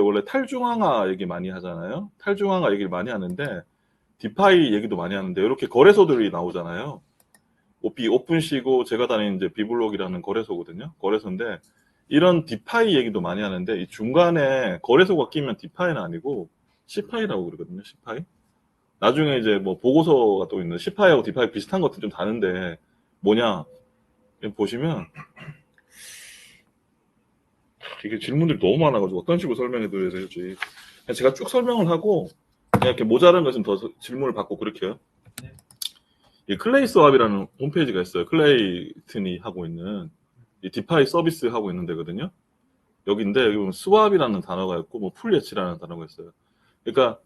원래 탈중앙화 얘기 많이 하잖아요. 탈중앙화 얘기를 많이 하는데 디파이 얘기도 많이 하는데 이렇게 거래소들이 나오잖아요. 오픈시고 제가 다니는 이제 비블록이라는 거래소거든요. 거래소인데 이런 디파이 얘기도 많이 하는데 이 중간에 거래소가 끼면 디파이는 아니고 시파이라고 그러거든요. 시파이. 나중에 이제 뭐 보고서가 또 있는데 시파이하고 디파이 비슷한 것들 좀 다른데 뭐냐 보시면 이게 질문들이 너무 많아가지고 어떤 식으로 설명해 드려야 될지 제가 쭉 설명을 하고 그냥 이렇게 모자란 것은 더 질문을 받고 그렇게 해요. 이 클레이 스왑이라는 홈페이지가 있어요. 클레이튼이 하고 있는 이 디파이 서비스 하고 있는 데거든요. 여기인데 여기 보면 스왑이라는 단어가 있고 뭐 풀예치라는 단어가 있어요. 그러니까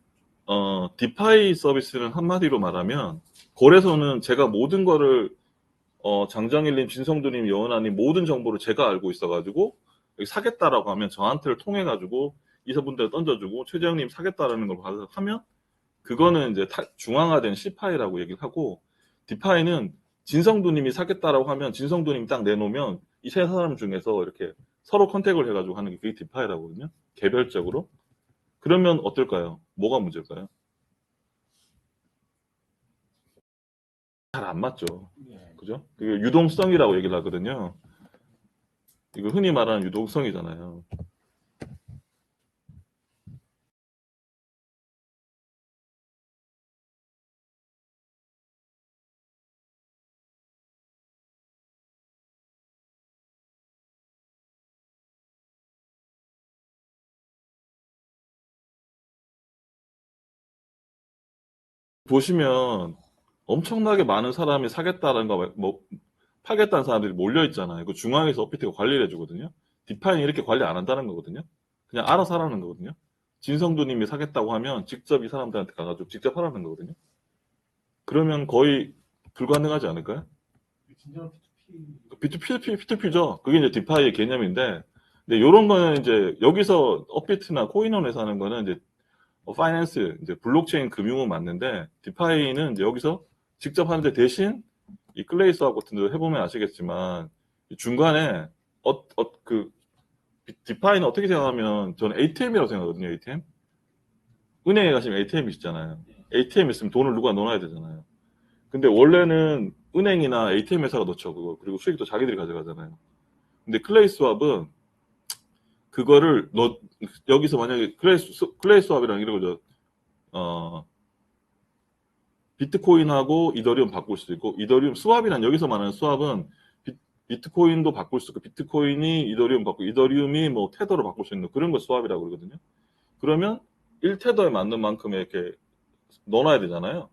디파이 서비스는 한마디로 말하면 거래소는 제가 모든 거를 장정일님, 진성두님, 여은아님 모든 정보를 제가 알고 있어가지고 여기 사겠다라고 하면 저한테를 통해가지고 이서분들 던져주고 최재형님 사겠다라는 걸 하면 그거는 이제 중앙화된 C파이라고 얘기를 하고 디파이는 진성두님이 사겠다라고 하면 진성두님이 딱 내놓으면 이 세 사람 중에서 이렇게 서로 컨택을 해가지고 하는 게 그게 디파이라거든요. 개별적으로. 그러면 어떨까요? 뭐가 문제일까요? 잘 안 맞죠. 그죠? 그게 유동성이라고 얘기를 하거든요. 이거 흔히 말하는 유동성이잖아요. 보시면 엄청나게 많은 사람이 사겠다는 거, 뭐, 팔겠다는 사람들이 몰려 있잖아요. 그 중앙에서 업비트가 관리를 해주거든요. 디파이는 이렇게 관리 안 한다는 거거든요. 그냥 알아서 하라는 거거든요. 진성두님이 사겠다고 하면 직접 이 사람들한테 가가지고 직접 하라는 거거든요. 그러면 거의 불가능하지 않을까요? P2P죠. 그게 이제 디파이의 개념인데, 근데 요런 거는 이제 여기서 업비트나 코인원에서 하는 거는 이제 파이낸스, 이제 블록체인 금융은 맞는데, 디파이는 이제 여기서 직접 하는데 대신 이 클레이스하고 같은 데 해보면 아시겠지만, 중간에, 그, 디파이는 어떻게 생각하면, 저는 ATM이라고 생각하거든요, ATM. 은행에 가시면 ATM 있잖아요. ATM 있으면 돈을 누가 넣어놔야 되잖아요. 근데 원래는 은행이나 ATM 회사가 넣죠, 그거. 그리고 수익도 자기들이 가져가잖아요. 근데 클레이스왑은 그거를 여기서 만약에 클레이스왑이랑 이런 거죠. 비트코인하고 이더리움 바꿀 수도 있고 이더리움 스왑이란 여기서 말하는 스왑은 비트코인도 바꿀 수 있고 비트코인이 이더리움 바꾸고 이더리움이 뭐 테더로 바꿀 수 있는 그런 거 스왑이라고 그러거든요. 그러면 1테더에 맞는 만큼의 이렇게 넣어놔야 되잖아요.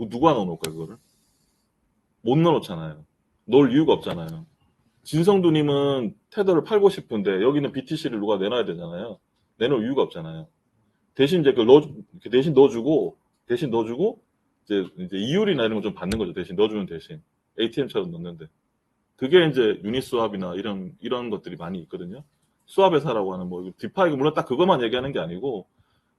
누가 넣어놓을까요, 그거를? 못 넣어놓잖아요. 넣을 이유가 없잖아요. 진성두님은 테더를 팔고 싶은데 여기는 BTC를 누가 내놔야 되잖아요. 내놓을 이유가 없잖아요. 대신 이제 대신 넣어주고 이제 이율이나 이런 거 좀 받는 거죠. 대신 넣어주는 대신 ATM처럼 넣는데 그게 이제 유니스왑이나 이런 것들이 많이 있거든요. 스왑 회사라고 하는 뭐 디파이가 물론 딱 그것만 얘기하는 게 아니고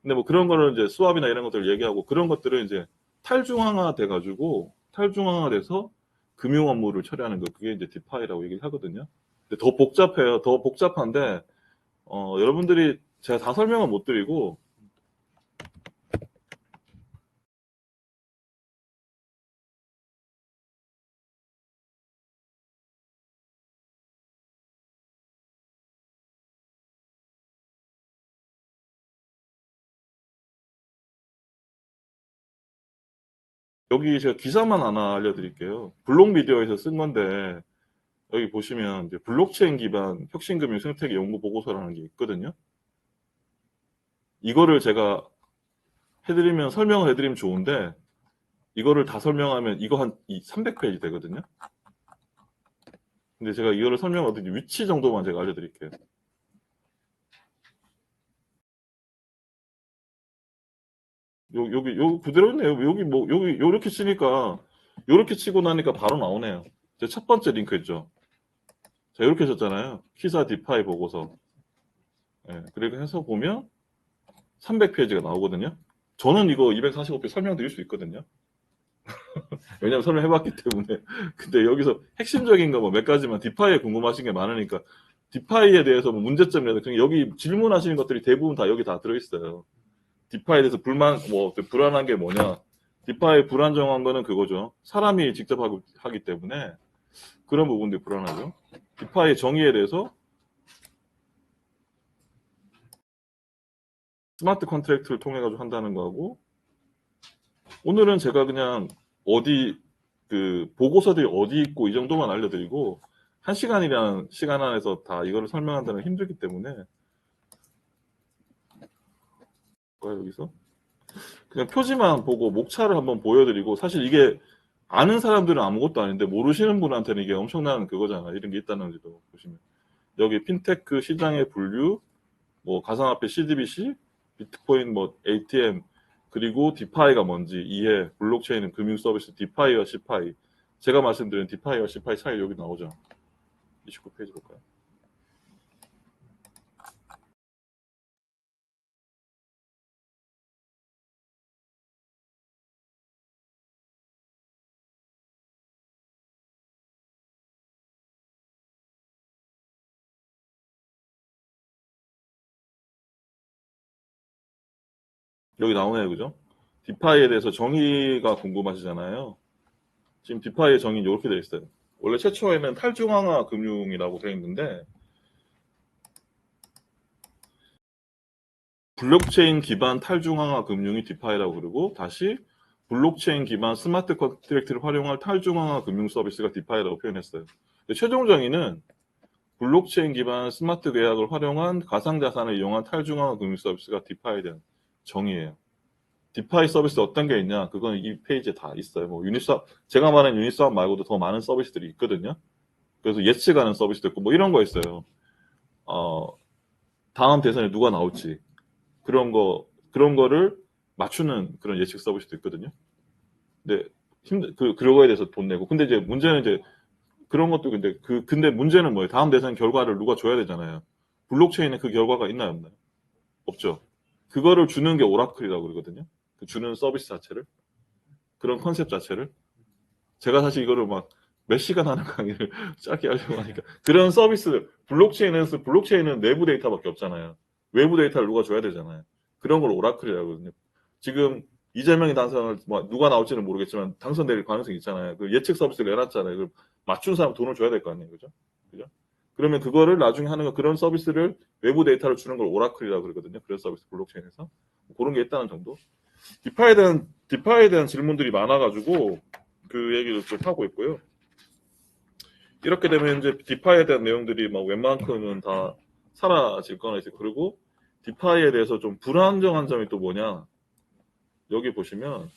근데 뭐 그런 거를 이제 스왑이나 이런 것들을 얘기하고 그런 것들을 이제 탈중앙화 돼가지고 탈중앙화돼서 금융 업무를 처리하는 거 그게 이제 디파이라고 얘기를 하거든요. 근데 더 복잡해요. 더 복잡한데 여러분들이 제가 다 설명은 못 드리고 여기 제가 기사만 하나 알려드릴게요. 블록미디어에서 쓴 건데 여기 보시면 이제 블록체인 기반 혁신금융 생태계 연구 보고서라는 게 있거든요. 이거를 제가 설명을 해드리면 좋은데 이거를 다 설명하면 이거 한 300페이지 되거든요. 근데 제가 이거를 설명하든지 위치 정도만 제가 알려드릴게요. 여기 그대로 있네요. 여기 요렇게 치니까 요렇게 치고 나니까 바로 나오네요. 제 첫 번째 링크 있죠. 자, 이렇게 줬잖아요. 키사 디파이 보고서. 예, 그리고 해서 보면 300페이지가 나오거든요. 저는 이거 245페이지 설명드릴 수 있거든요. 왜냐면 설명해봤기 때문에. 근데 여기서 핵심적인 거 뭐 몇 가지만 디파이에 궁금하신 게 많으니까 디파이에 대해서 뭐 문제점이라든지 여기 질문하시는 것들이 대부분 다 여기 다 들어있어요. 디파이에 대해서 불안한 게 뭐냐. 디파이 불안정한 거는 그거죠. 사람이 직접 하기 때문에 그런 부분들이 불안하죠. 디파이의 정의에 대해서 스마트 컨트랙트를 통해 가지고 한다는 거하고, 오늘은 제가 그냥 보고서들이 어디 있고 이 정도만 알려드리고 1시간이라는 시간 안에서 다 이거를 설명한다는 게 힘들기 때문에 여기서 그냥 표지만 보고 목차를 한번 보여드리고, 사실 이게 아는 사람들은 아무것도 아닌데 모르시는 분한테는 이게 엄청난 그거잖아. 이런 게 있다는지도 보시면 여기 핀테크 시장의 분류, 뭐 가상화폐 CDBC, 비트코인 뭐 ATM, 그리고 디파이가 뭔지 이해, 블록체인은 금융 서비스, 디파이와 시파이. 제가 말씀드린 디파이와 시파이 차이 여기 나오죠. 29페이지 볼까요? 여기 나오네요, 그죠? 디파이에 대해서 정의가 궁금하시잖아요. 지금 디파이의 정의는 이렇게 되어 있어요. 원래 최초에는 탈중앙화 금융이라고 되어 있는데, 블록체인 기반 탈중앙화 금융이 디파이라고 그러고, 다시 블록체인 기반 스마트 컨트랙트를 활용할 탈중앙화 금융 서비스가 디파이라고 표현했어요. 최종 정의는 블록체인 기반 스마트 계약을 활용한 가상자산을 이용한 탈중앙화 금융 서비스가 디파이에 대한 정의예요. 디파이 서비스 어떤 게 있냐? 그건 이 페이지에 다 있어요. 뭐 유니스왑, 제가 말한 유니스왑 말고도 더 많은 서비스들이 있거든요. 그래서 예측하는 서비스도 있고 뭐 이런 거 있어요. 다음 대선에 누가 나올지 그런 거를 맞추는 그런 예측 서비스도 있거든요. 근데 그런 거에 대해서 돈 내고. 근데 이제 문제는 이제 그런 것도 근데 문제는 뭐예요? 다음 대선 결과를 누가 줘야 되잖아요. 블록체인에 그 결과가 있나요, 없나요? 없죠. 그거를 주는 게 오라클이라고 그러거든요. 그 주는 서비스 자체를, 그런 컨셉 자체를. 제가 사실 이거를 막 몇 시간 하는 강의를 짧게 하려고 하니까, 그런 서비스, 블록체인은 내부 데이터밖에 없잖아요. 외부 데이터를 누가 줘야 되잖아요. 그런 걸 오라클이라고 하거든요. 지금 이재명이 당선을 누가 나올지는 모르겠지만 당선될 가능성이 있잖아요. 그 예측 서비스를 내놨잖아요. 그 맞춘 사람 돈을 줘야 될 거 아니에요, 그죠? 그죠? 그러면 그거를 나중에 하는 거, 그런 서비스를 외부 데이터를 주는 걸 오라클이라고 그러거든요. 그런 서비스 블록체인에서 그런 게 있다는 정도. 디파이에 대한 질문들이 많아가지고 그 얘기를 좀 하고 있고요. 이렇게 되면 이제 디파이에 대한 내용들이 막 웬만큼은 다 사라질 거나 있어요. 그리고 디파이에 대해서 좀 불안정한 점이 또 뭐냐? 여기 보시면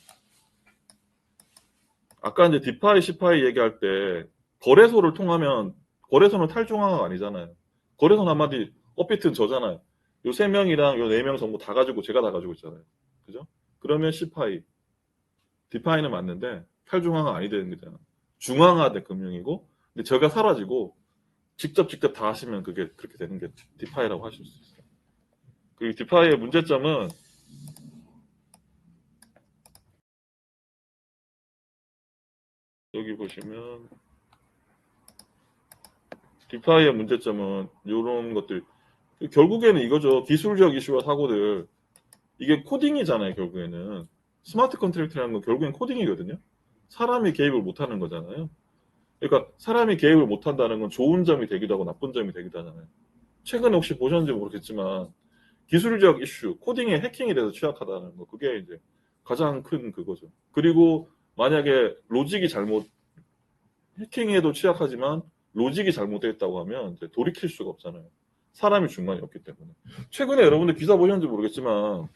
아까 이제 디파이, 시파이 얘기할 때 거래소를 통하면, 거래소는 탈중앙화가 아니잖아요. 거래소는 한마디 업비트는 저잖아요. 요 세 명이랑 요 네 명 정보 다 가지고 제가 다 가지고 있잖아요. 그죠? 그러면 시파이, 디파이는 맞는데 탈중앙화 아니 되는 거잖아. 중앙화된 금융이고, 근데 저가 사라지고 직접 다 하시면 그게 그렇게 되는 게 디파이라고 하실 수 있어요. 그리고 디파이의 문제점은 여기 보시면 디파이의 문제점은 이런 것들, 결국에는 이거죠. 기술적 이슈와 사고들, 이게 코딩이잖아요. 결국에는 스마트 컨트랙트라는 건 결국엔 코딩이거든요. 사람이 개입을 못하는 거잖아요. 그러니까 사람이 개입을 못한다는 건 좋은 점이 되기도 하고 나쁜 점이 되기도 하잖아요. 최근에 혹시 보셨는지 모르겠지만 기술적 이슈, 코딩에 해킹이 돼서 취약하다는 거, 그게 이제 가장 큰 그거죠. 그리고 만약에 해킹에도 취약하지만 로직이 잘못되어 있다고 하면 이제 돌이킬 수가 없잖아요. 사람이 중간이 없기 때문에. 최근에 여러분들 기사 보셨는지 모르겠지만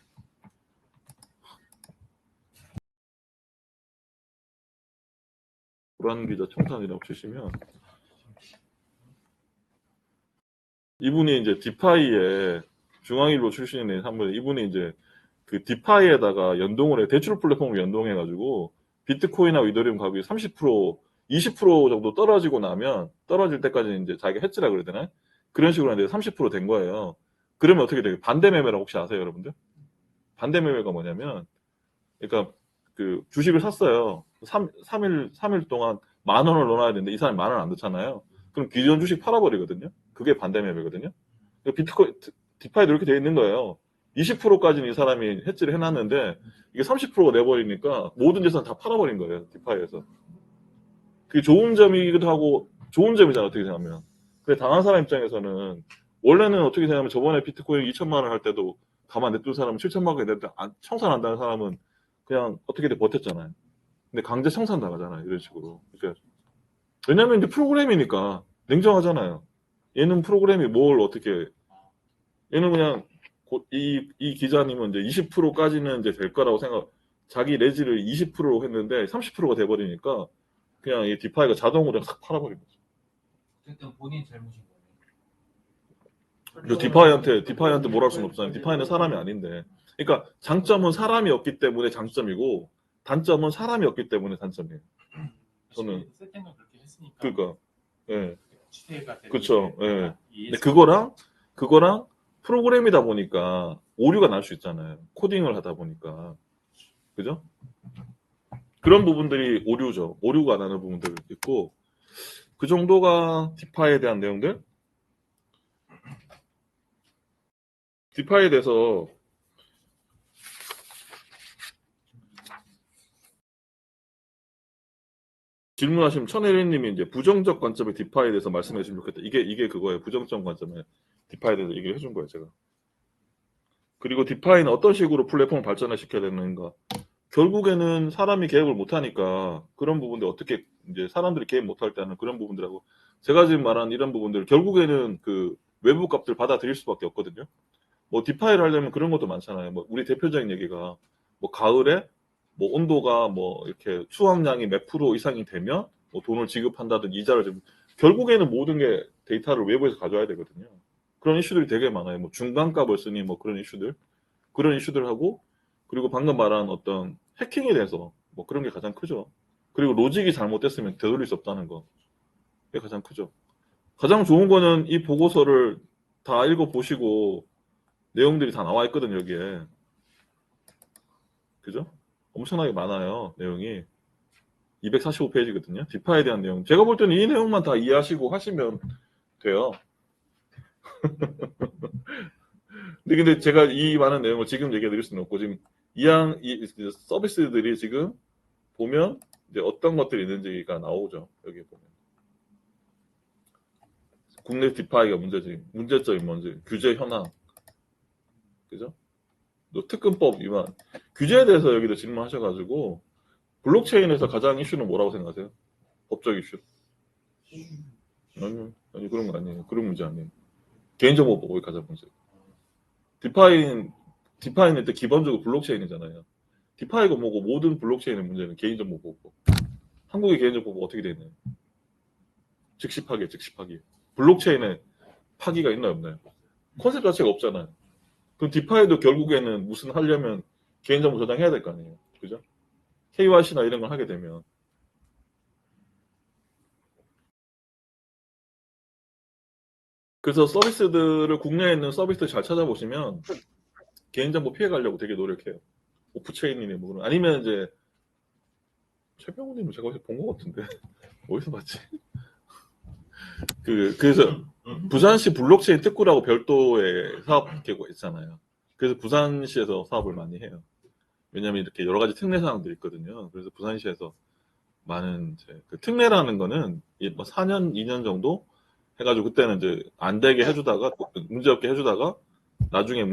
불안 기자 청산이라고 치시면 이분이 이제 디파이에 중앙일보 출신인 한 분, 이분이 이제 그 디파이에다가 연동을 해, 대출 플랫폼을 연동해가지고 비트코인하고 이더리움 가격이 30%, 20% 정도 떨어질 때까지 이제 자기가 했지라 그래야 되나? 그런 식으로 하는데 30%된 거예요. 그러면 어떻게 돼요? 반대 매매라고 혹시 아세요, 여러분들? 반대 매매가 뭐냐면, 그러니까 그 주식을 샀어요. 3일 동안 10,000원을 넣어놔야 되는데 이 사람이 10,000원 안 넣잖아요. 그럼 기존 주식 팔아버리거든요. 그게 반대 매매거든요. 비트코인, 디파이도 이렇게 되어 있는 거예요. 20%까지는 이 사람이 해지를 해놨는데 이게 30%가 내버리니까 모든 재산 다 팔아버린 거예요. 디파이에서. 그게 좋은 점이기도 하고 좋은 점이잖아 어떻게 생각하면. 근데 당한 사람 입장에서는 원래는 어떻게 생각하면 저번에 비트코인 2천만 원 할 때도 가만 냅둔 사람은 7천만 원이 냈는데 청산한다는 사람은 그냥 어떻게든 버텼잖아요. 근데 강제 청산 당하잖아요. 이런 식으로. 그러니까 왜냐면 이제 프로그램이니까 냉정하잖아요. 얘는 프로그램이 뭘 어떻게 얘는 그냥 이 기자님은 이제 20%까지는 이제 될 거라고 자기 레지를 20%로 했는데 30%가 돼버리니까 그냥 이 디파이가 자동으로 싹 팔아버린 거죠. 어쨌든 본인 잘못인 거예요. 디파이한테 뭘 할 수는 없잖아요. 디파이는 사람이 아닌데. 그러니까 장점은 사람이 없기 때문에 장점이고 단점은 사람이 없기 때문에 단점이에요. 저는 세팅을 그렇게 했으니까. 그러니까 예. 추세가 되는 그렇죠. 게 예. 이해해서 근데 그거랑 프로그램이다 보니까 오류가 날 수 있잖아요. 코딩을 하다 보니까. 그죠? 그런 부분들이 오류죠. 오류가 나는 부분들 있고 그 정도가 디파이에 대한 내용들. 디파이에 대해서 질문하시면 천혜린님이 이제 부정적 관점의 디파이에 대해서 말씀해 주시면 좋겠다. 이게 그거예요. 부정적 관점의 디파이에 대해서 얘기를 해준 거예요, 제가. 그리고 디파이는 어떤 식으로 플랫폼을 발전을 시켜야 되는가. 결국에는 사람이 개입을 못하니까 그런 부분들 어떻게 이제 사람들이 개입 못할 때는 그런 부분들하고 제가 지금 말한 이런 부분들 결국에는 그 외부 값들 받아들일 수밖에 없거든요. 뭐 디파이를 하려면 그런 것도 많잖아요. 뭐 우리 대표적인 얘기가 뭐 가을에 뭐 온도가 뭐 이렇게 수확량이 몇 프로 이상이 되면 뭐 돈을 지급한다든지 이자를 좀 결국에는 모든 게 데이터를 외부에서 가져와야 되거든요. 그런 이슈들이 되게 많아요. 뭐 중간값을 쓰니 뭐 그런 이슈들 하고 그리고 방금 말한 어떤 해킹에 대해서 뭐 그런 게 가장 크죠. 그리고 로직이 잘못됐으면 되돌릴 수 없다는 거. 그게 가장 크죠. 가장 좋은 거는 이 보고서를 다 읽어보시고 내용들이 다 나와 있거든요, 여기에. 그죠? 엄청나게 많아요, 내용이. 245페이지거든요. 디파에 대한 내용. 제가 볼 때는 이 내용만 다 이해하시고 하시면 돼요. 근데 제가 이 많은 내용을 지금 얘기해 드릴 수는 없고, 지금 이 서비스들이 지금 보면 이제 어떤 것들이 있는지가 나오죠. 여기 보면. 국내 디파이가 문제점이 뭔지, 규제 현황. 그죠? 또 특근법 위반. 규제에 대해서 여기도 질문하셔가지고, 블록체인에서 가장 이슈는 뭐라고 생각하세요? 법적 이슈. 아니 그런 거 아니에요. 그런 문제 아니에요. 개인정보 보호의 가장 문제. 디파이는 일단 기본적으로 블록체인이잖아요. 디파이가 뭐고 모든 블록체인의 문제는 개인정보 보호. 한국의 개인정보 보호가 어떻게 되나요? 즉시 파기. 블록체인에 파기가 있나요, 없나요? 컨셉 자체가 없잖아요. 그럼 디파이도 결국에는 무슨 하려면 개인정보 저장해야 될 거 아니에요. 그죠? KYC나 이런 걸 하게 되면. 그래서 서비스들을 국내에 있는 서비스들 잘 찾아보시면 개인정보 피해가려고 되게 노력해요. 오프체인이네 뭐 그런. 아니면 이제 최병호님은 제가 어디서 본 것 같은데 어디서 봤지? 그래서 부산시 블록체인 특구라고 별도의 사업 계획이 있잖아요. 그래서 부산시에서 사업을 많이 해요. 왜냐하면 이렇게 여러 가지 특례 사항들이 있거든요. 그래서 부산시에서 많은 이제 그 특례라는 거는 뭐 4년, 2년 정도 해가지고 그때는 이제 안 되게 해주다가 문제 없게 해주다가 나중에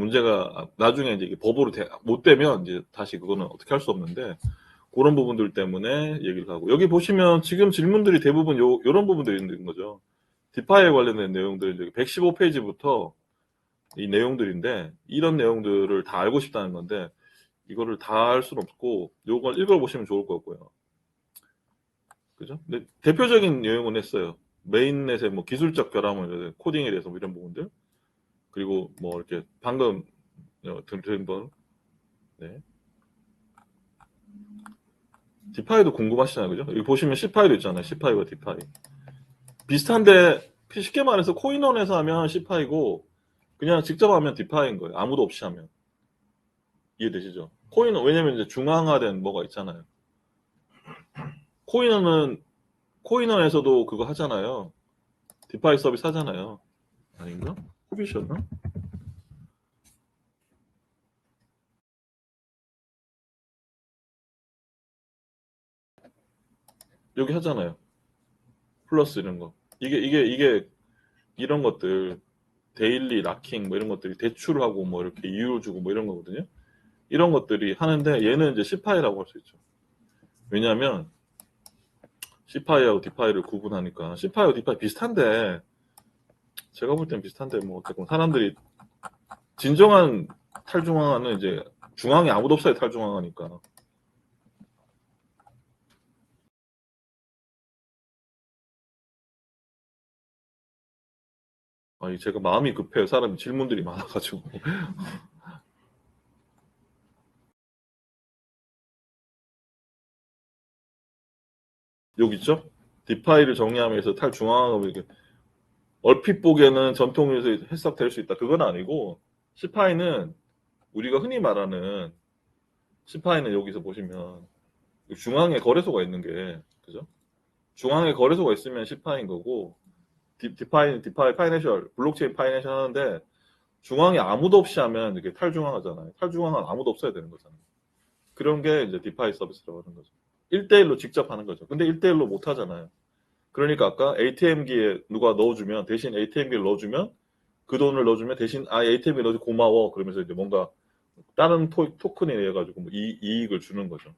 이제 이게 법으로 못 되면 이제 다시 그거는 어떻게 할 수 없는데 그런 부분들 때문에 얘기를 하고 여기 보시면 지금 질문들이 대부분 요런 부분들이 있는 거죠. 디파이에 관련된 내용들 115페이지부터 이 내용들인데 이런 내용들을 다 알고 싶다는 건데 이거를 다 할 수는 없고 요걸 읽어보시면 좋을 것 같고요. 그죠? 근데 대표적인 내용은 했어요. 메인넷의 뭐 기술적 결함을 코딩에 대해서 뭐 이런 부분들 그리고 뭐 이렇게 방금 들은 분 네. 디파이도 궁금하시잖아요. 그죠? 여기 보시면 C파이도 있잖아요. C파이와 디파이. 비슷한데 쉽게 말해서 코인원에서 하면 C파이고 그냥 직접 하면 디파이인 거예요. 아무도 없이 하면. 이해되시죠? 코인은 왜냐면 이제 중앙화된 뭐가 있잖아요. 코인원에서도 그거 하잖아요. 디파이 서비스 하잖아요. 아닌가? 코빗이었나? 여기 하잖아요. 플러스 이런 거. 이게 이런 것들 데일리 락킹 뭐 이런 것들이 대출하고 뭐 이렇게 이율 주고 뭐 이런 거거든요. 이런 것들이 하는데 얘는 이제 C파이라고 할 수 있죠. 왜냐하면 C파이하고 D파이를 구분하니까 C파이하고 D파이 비슷한데 제가 볼 땐 비슷한데 뭐 어쨌건 사람들이 진정한 탈중앙화는 이제 중앙에 아무도 없어야 탈중앙화니까. 아니 제가 마음이 급해요. 사람이 질문들이 많아가지고. 여기 있죠? 디파이를 정리하면서 탈중앙화가 이렇게 얼핏 보기에는 전통에서 해석될 수 있다. 그건 아니고 C파이는 우리가 흔히 말하는 C파이는 여기서 보시면 중앙에 거래소가 있는 게 그죠? 중앙에 거래소가 있으면 C파이인 거고 디파이 파이낸셜 블록체인 파이낸셜 하는데 중앙에 아무도 없이 하면 이게 탈중앙하잖아요. 탈중앙은 아무도 없어야 되는 거잖아요. 그런 게 이제 디파이 서비스라고 하는 거죠. 1대1로 직접 하는 거죠. 근데 1대1로 못 하잖아요. 그러니까 아까 ATM기에 누가 넣어주면 대신 ATM기를 넣어주면 그 돈을 넣어주면 대신 ATM기에 넣어줘 고마워 그러면서 이제 뭔가 다른 토큰에 의해 가지고 뭐 이익을 주는 거죠.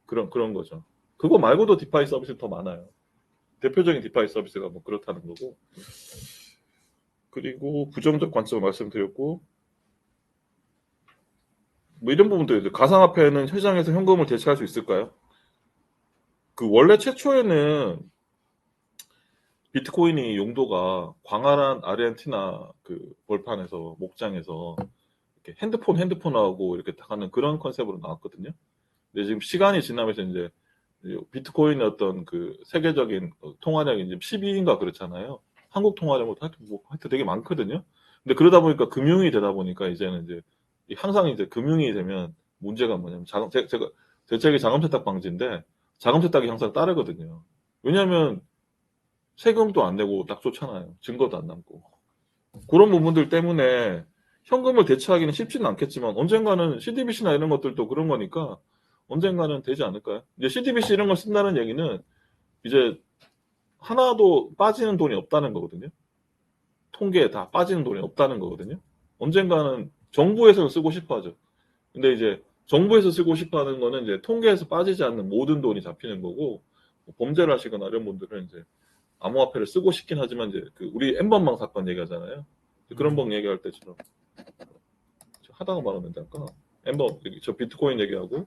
그런 거죠. 그거 말고도 디파이 서비스 더 많아요. 대표적인 디파이 서비스가 뭐 그렇다는 거고. 그리고 부정적 관점을 말씀드렸고 뭐 이런 부분도 이제 가상화폐는 시장에서 현금을 대체할 수 있을까요? 그 원래 최초에는 비트코인이 용도가 광활한 아르헨티나 그 벌판에서 목장에서 이렇게 핸드폰하고 이렇게 하는 그런 컨셉으로 나왔거든요. 근데 지금 시간이 지나면서 이제 비트코인의 어떤 그 세계적인 통화량이 이제 12인가 그렇잖아요. 한국 통화량도 하여튼 되게 많거든요. 근데 그러다 보니까 금융이 되다 보니까 이제는 이제 항상 이제 금융이 되면 문제가 뭐냐면 제가 대책이 자금 세탁 방지인데 자금 세탁이 항상 따르거든요. 왜냐하면 세금도 안 내고 딱 좋잖아요. 증거도 안 남고. 그런 부분들 때문에 현금을 대체하기는 쉽지는 않겠지만 언젠가는 CDBC나 이런 것들도 그런 거니까 언젠가는 되지 않을까요? 이제 CDBC 이런 걸 쓴다는 얘기는 이제 하나도 빠지는 돈이 없다는 거거든요. 통계에 다 빠지는 돈이 없다는 거거든요. 언젠가는 정부에서 쓰고 싶어 하죠. 근데 이제 정부에서 쓰고 싶어 하는 거는 이제 통계에서 빠지지 않는 모든 돈이 잡히는 거고 뭐 범죄를 하시거나 이런 분들은 이제 암호화폐를 쓰고 싶긴 하지만 이제 그 우리 엠번방 사건 얘기하잖아요. 그런 번 얘기할 때처럼 하다가 말았는데 아까 엠번 저 비트코인 얘기하고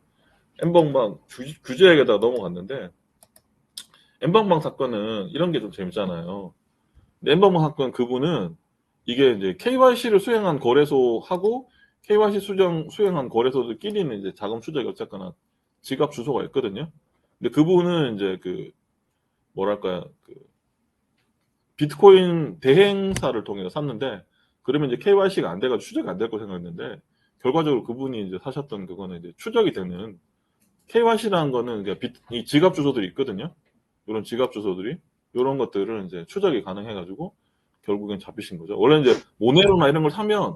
엠번방 규제 얘기에다가 넘어갔는데 엠번방 사건은 이런 게 좀 재밌잖아요. 엠번방 사건 그분은 이게 이제 KYC를 수행한 거래소하고 KYC 수행한 거래소들끼리는 이제 자금 추적이 어쨌거나 지갑 주소가 있거든요. 근데 그분은 이제 그 뭐랄까요 그 비트코인 대행사를 통해서 샀는데 그러면 이제 KYC가 안 돼가지고 추적이 안 될 거 생각했는데 결과적으로 그분이 이제 사셨던 그거는 이제 추적이 되는 KYC라는 거는 이 지갑 주소들이 있거든요. 이런 지갑 주소들이 이런 것들을 이제 추적이 가능해가지고 결국엔 잡히신 거죠. 원래 이제 모네로나 이런 걸 사면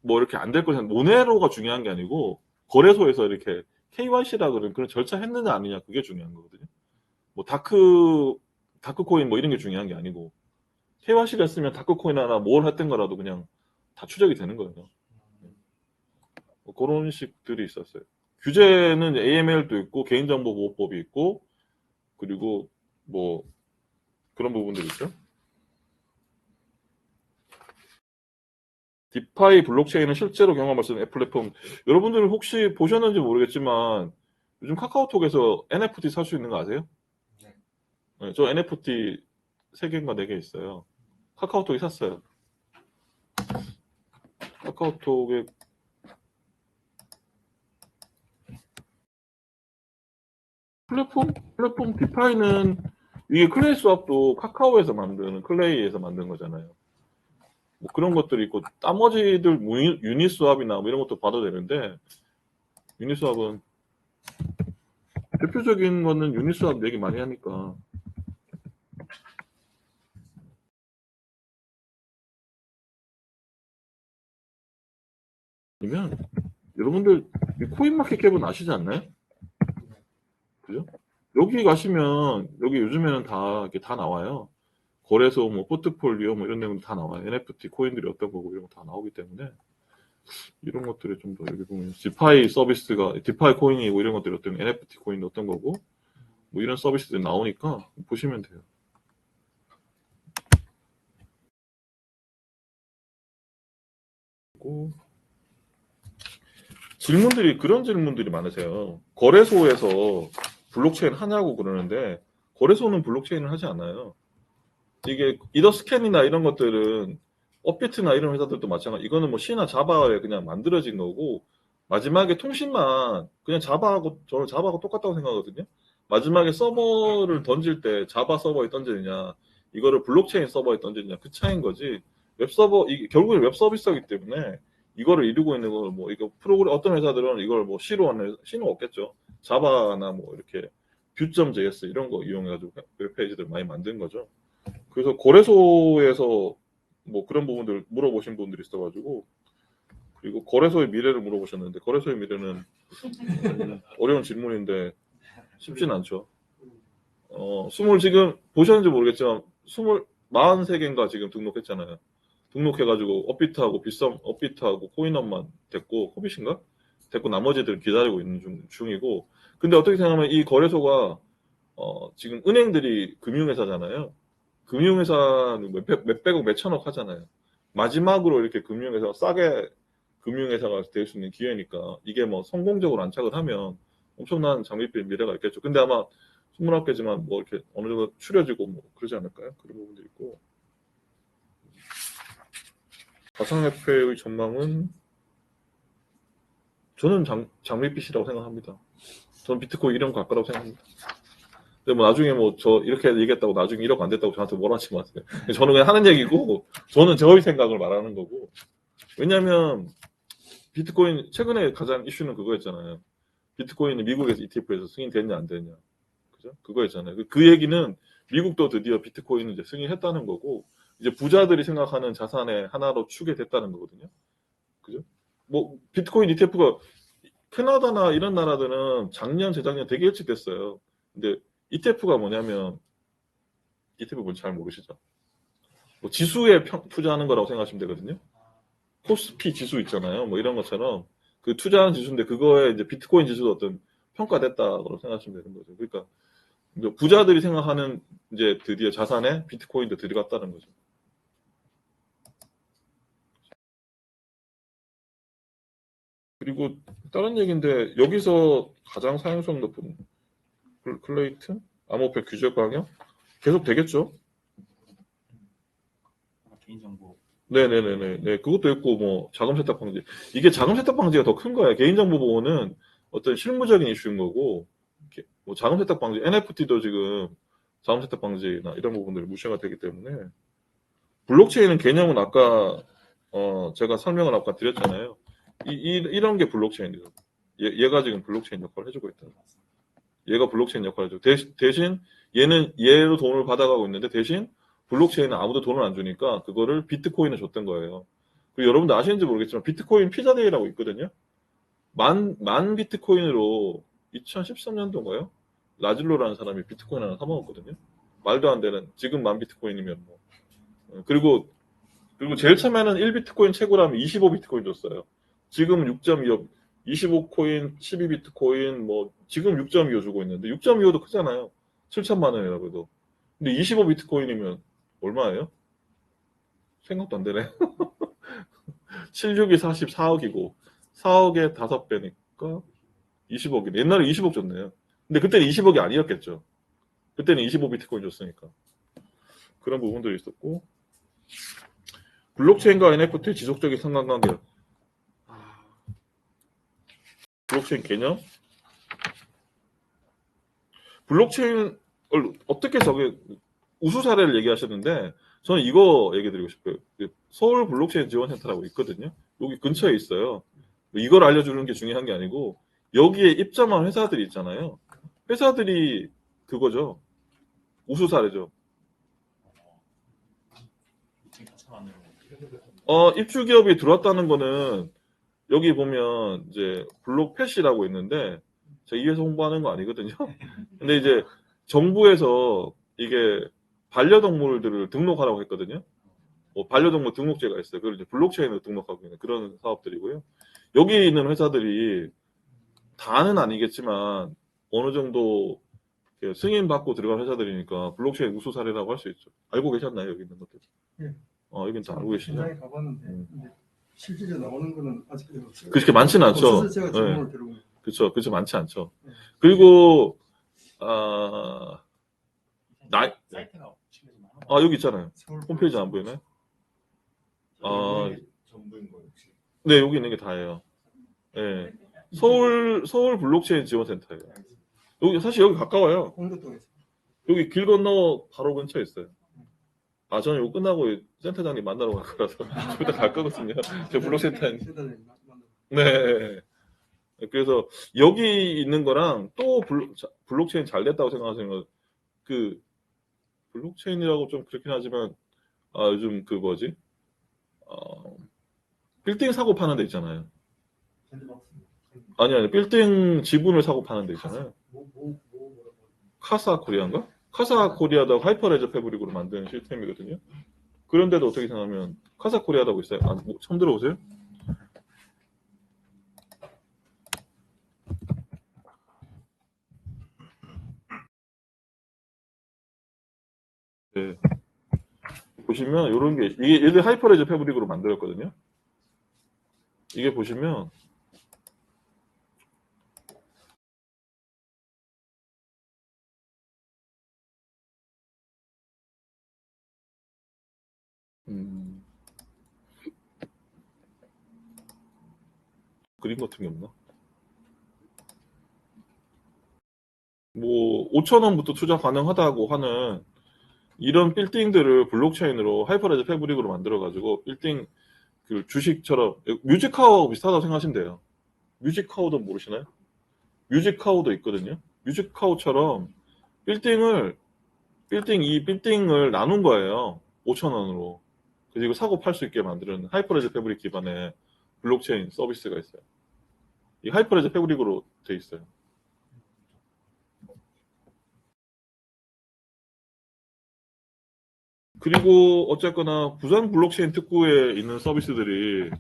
뭐 이렇게 안 될 거 생각. 모네로가 중요한 게 아니고 거래소에서 이렇게 KYC라 그런 절차 했느냐 아니냐 그게 중요한 거거든요. 뭐 다크코인 뭐 이런 게 중요한 게 아니고 KYC가 있으면 다크코인 하나 뭘 했던 거라도 그냥 다 추적이 되는 거예요. 뭐 그런 식들이 있었어요. 규제는 AML도 있고 개인정보보호법이 있고 그리고 뭐 그런 부분들이 있죠. 디파이 블록체인은 실제로 경험할 수 있는 앱 플랫폼. 여러분들은 혹시 보셨는지 모르겠지만 요즘 카카오톡에서 NFT 살 수 있는 거 아세요? 네. 네, 저 NFT 3개인가 4개 있어요. 카카오톡이 샀어요. 카카오톡에 플랫폼 디파이는 이게 클레이 수압도 카카오에서 만드는 클레이에서 만든 거잖아요. 뭐 그런 것들이 있고 나머지들 유니스왑이나 뭐 이런 것도 봐도 되는데 유니스왑은 대표적인 거는 유니스왑 얘기 많이 하니까 아니면 여러분들 이 코인마켓캡은 아시지 않나요? 그죠? 여기 가시면 여기 요즘에는 다 이렇게 다 나와요. 거래소 뭐 포트폴리오 뭐 이런 내용도 다 나와요. NFT 코인들이 어떤 거고 이런 거 다 나오기 때문에 이런 것들이 좀 더 여기 보면 디파이 서비스가 디파이 코인이고 이런 것들이 어떤 NFT 코인도 어떤 거고 뭐 이런 서비스들이 나오니까 보시면 돼요. 그리고 질문들이 그런 질문들이 많으세요. 거래소에서 블록체인 하냐고 그러는데 거래소는 블록체인을 하지 않아요. 이게 이더스캔이나 이런 것들은 업비트나 이런 회사들도 마찬가지. 이거는 뭐 C나 자바에 그냥 만들어진 거고 마지막에 통신만 그냥 자바하고 저는 자바하고 똑같다고 생각하거든요. 마지막에 서버를 던질 때 자바 서버에 던지느냐 이거를 블록체인 서버에 던지느냐 그 차이인 거지. 웹 서버 이게 결국엔 웹 서비스이기 때문에 이거를 이루고 있는 걸 뭐 이거 프로그램 어떤 회사들은 이걸 뭐 C로 하는 C는 없겠죠. 자바나 뭐 이렇게 Vue.js 이런 거 이용해가지고 웹페이지들 많이 만든 거죠. 그래서 거래소에서 뭐 그런 부분들 물어보신 분들이 있어가지고 그리고 거래소의 미래를 물어보셨는데 거래소의 미래는 어려운 질문인데 쉽진 않죠. 지금 보셨는지 모르겠지만 43개인가 지금 등록했잖아요. 등록해가지고 업비트하고 코인업만 됐고 코빗인가? 됐고 나머지들 기다리고 있는 중이고 근데 어떻게 생각하면 이 거래소가 지금 은행들이 금융회사잖아요. 금융회사는 몇백억, 몇천억 하잖아요. 마지막으로 이렇게 금융회사가 싸게 금융회사가 될 수 있는 기회니까 이게 뭐 성공적으로 안착을 하면 엄청난 장밋빛 미래가 있겠죠. 근데 아마 29개지만 뭐 이렇게 어느 정도 추려지고 뭐 그러지 않을까요? 그런 부분도 있고. 가상화폐의 전망은 저는 장밋빛이라고 생각합니다. 저는 비트코인 1억 가까라고 생각합니다. 근데 뭐 나중에 뭐 저 이렇게 얘기했다고 나중에 1억 안 됐다고 저한테 뭐라 하지 마세요. 저는 그냥 하는 얘기고 저는 저의 생각을 말하는 거고. 왜냐면 비트코인 최근에 가장 이슈는 그거였잖아요. 비트코인이 미국에서 ETF에서 승인됐냐 안 됐냐. 그죠? 그거였잖아요. 그 얘기는 미국도 드디어 비트코인을 이제 승인했다는 거고 이제 부자들이 생각하는 자산의 하나로 축이 됐다는 거거든요. 그죠? 뭐 비트코인 ETF가 캐나다나 이런 나라들은 작년 재작년 되게 일찍 됐어요. 근데 ETF가 뭐냐면 ETF 뭔지 잘 모르시죠? 뭐 지수에 투자하는 거라고 생각하시면 되거든요. 코스피 지수 있잖아요. 뭐 이런 것처럼 그 투자하는 지수인데 그거에 이제 비트코인 지수도 어떤 평가됐다고 생각하시면 되는 거죠. 그러니까 이제 부자들이 생각하는 이제 드디어 자산에 비트코인도 들어갔다는 거죠. 그리고 다른 얘기인데 여기서 가장 사용성 높은 클레이트 암호화폐 규제 방역 계속 되겠죠? 개인정보. 네네네네. 네, 그것도 있고, 뭐, 자금 세탁 방지. 이게 자금 세탁 방지가 더 큰 거야. 개인정보 보호는 어떤 실무적인 이슈인 거고, 뭐 자금 세탁 방지, NFT도 지금 자금 세탁 방지나 이런 부분들이 무시가 되기 때문에, 블록체인은 개념은 아까, 제가 설명을 아까 드렸잖아요. 이런 게 블록체인이죠. 얘가 지금 블록체인 역할을 해주고 있다. 얘가 블록체인 역할을 해주고, 대신 얘로 돈을 받아가고 있는데, 대신 블록체인은 아무도 돈을 안 주니까 그거를 비트코인을 줬던 거예요. 그리고 여러분들 아시는지 모르겠지만 비트코인 피자데이라고 있거든요. 만 비트코인으로 2013년도인가요? 라질로라는 사람이 비트코인 하나 사먹었거든요. 말도 안 되는 지금 만 비트코인이면 뭐. 그리고 제일 처음에는 1비트코인 채굴하면 25비트코인 줬어요. 지금 6.25 25코인, 12비트코인 뭐 지금 6.25 주고 있는데 6.25도 크잖아요. 7천만 원이라고 해도. 근데 25비트코인이면 얼마예요? 생각도 안 되네. 76이 44억이고 4억에 5배니까 20억이네. 옛날에 20억 줬네요. 근데 그때는 20억이 아니었겠죠. 그때는 25비트코인 줬으니까. 그런 부분들이 있었고 블록체인과 NFT 지속적인 상관관계. 블록체인 개념? 블록체인을 어떻게 우수 사례를 얘기하셨는데 저는 이거 얘기 드리고 싶어요. 서울 블록체인 지원센터라고 있거든요. 여기 근처에 있어요. 이걸 알려주는 게 중요한 게 아니고 여기에 입점한 회사들이 있잖아요. 회사들이 그거죠. 우수 사례죠. 입주 기업이 들어왔다는 거는 여기 보면 이제 블록펫이라고 있는데 제가 입에서 홍보하는 거 아니거든요. 근데 이제 정부에서 이게 반려동물들을 등록하라고 했거든요. 뭐 반려동물 등록제가 있어요. 그걸 이제 블록체인으로 등록하고 있는 그런 사업들이고요. 여기 있는 회사들이 다는 아니겠지만 어느 정도 이렇게 승인 받고 들어간 회사들이니까 블록체인 우수 사례라고 할 수 있죠. 알고 계셨나요? 여기 있는 것들? 예. 여긴 다 알고 계시죠? 현장에 가봤는데 근데 실질에 나오는 거는 아직까지 없어요. 그렇게 많지는 않죠. 없어서 제가 네. 질문을 드리고 있는 그렇죠. 그렇죠. 많지 않죠. 거예요. 그리고 사이트가 실례지만 여기 있잖아요. 서울 홈페이지 안 보이나요? 전부인 거예요 혹시? 네, 여기 있는 게 다예요. 네. 서울 블록체인 지원센터예요. 사실 여기 가까워요. 홍대동에서 여기 길 건너 바로 근처에 있어요. 저는 이거 끝나고 센터장님 만나러 갈 거라서 좀 이따 갈 거거든요. 제 블록센터에. 네. 그래서 여기 있는 거랑 또 블록체인 잘 됐다고 생각하시는 거, 그 블록체인이라고 좀 그렇긴 하지만 요즘 그 뭐지? 빌딩 사고 파는 데 있잖아요. 아니 빌딩 지분을 사고 파는 데 있잖아요. 카사 코리아인가? 카사 코리아다 하이퍼레저 패브릭으로 만든 시스템이거든요. 그런데도 어떻게 생각하면 카사 코리아라고 있어요. 처음 들어보세요? 네. 보시면 이런 게 이게 얘들 하이퍼레저 패브릭으로 만들었거든요. 이게 보시면 그림 같은 게 없나? 뭐 5,000원부터 투자 가능하다고 하는 이런 빌딩들을 블록체인으로 하이퍼레저 패브릭으로 만들어가지고 빌딩 그 주식처럼 뮤직카우 비슷하다고 생각하시면 돼요. 뮤직카우도 모르시나요? 뮤직카우도 있거든요. 뮤직카우처럼 이 빌딩을 나눈 거예요. 5,000원으로. 그리고 사고 팔 수 있게 만드는 하이퍼레저 패브릭 기반의 블록체인 서비스가 있어요. 이 하이퍼레저 패브릭으로 돼 있어요. 그리고 어쨌거나 부산 블록체인 특구에 있는 서비스들이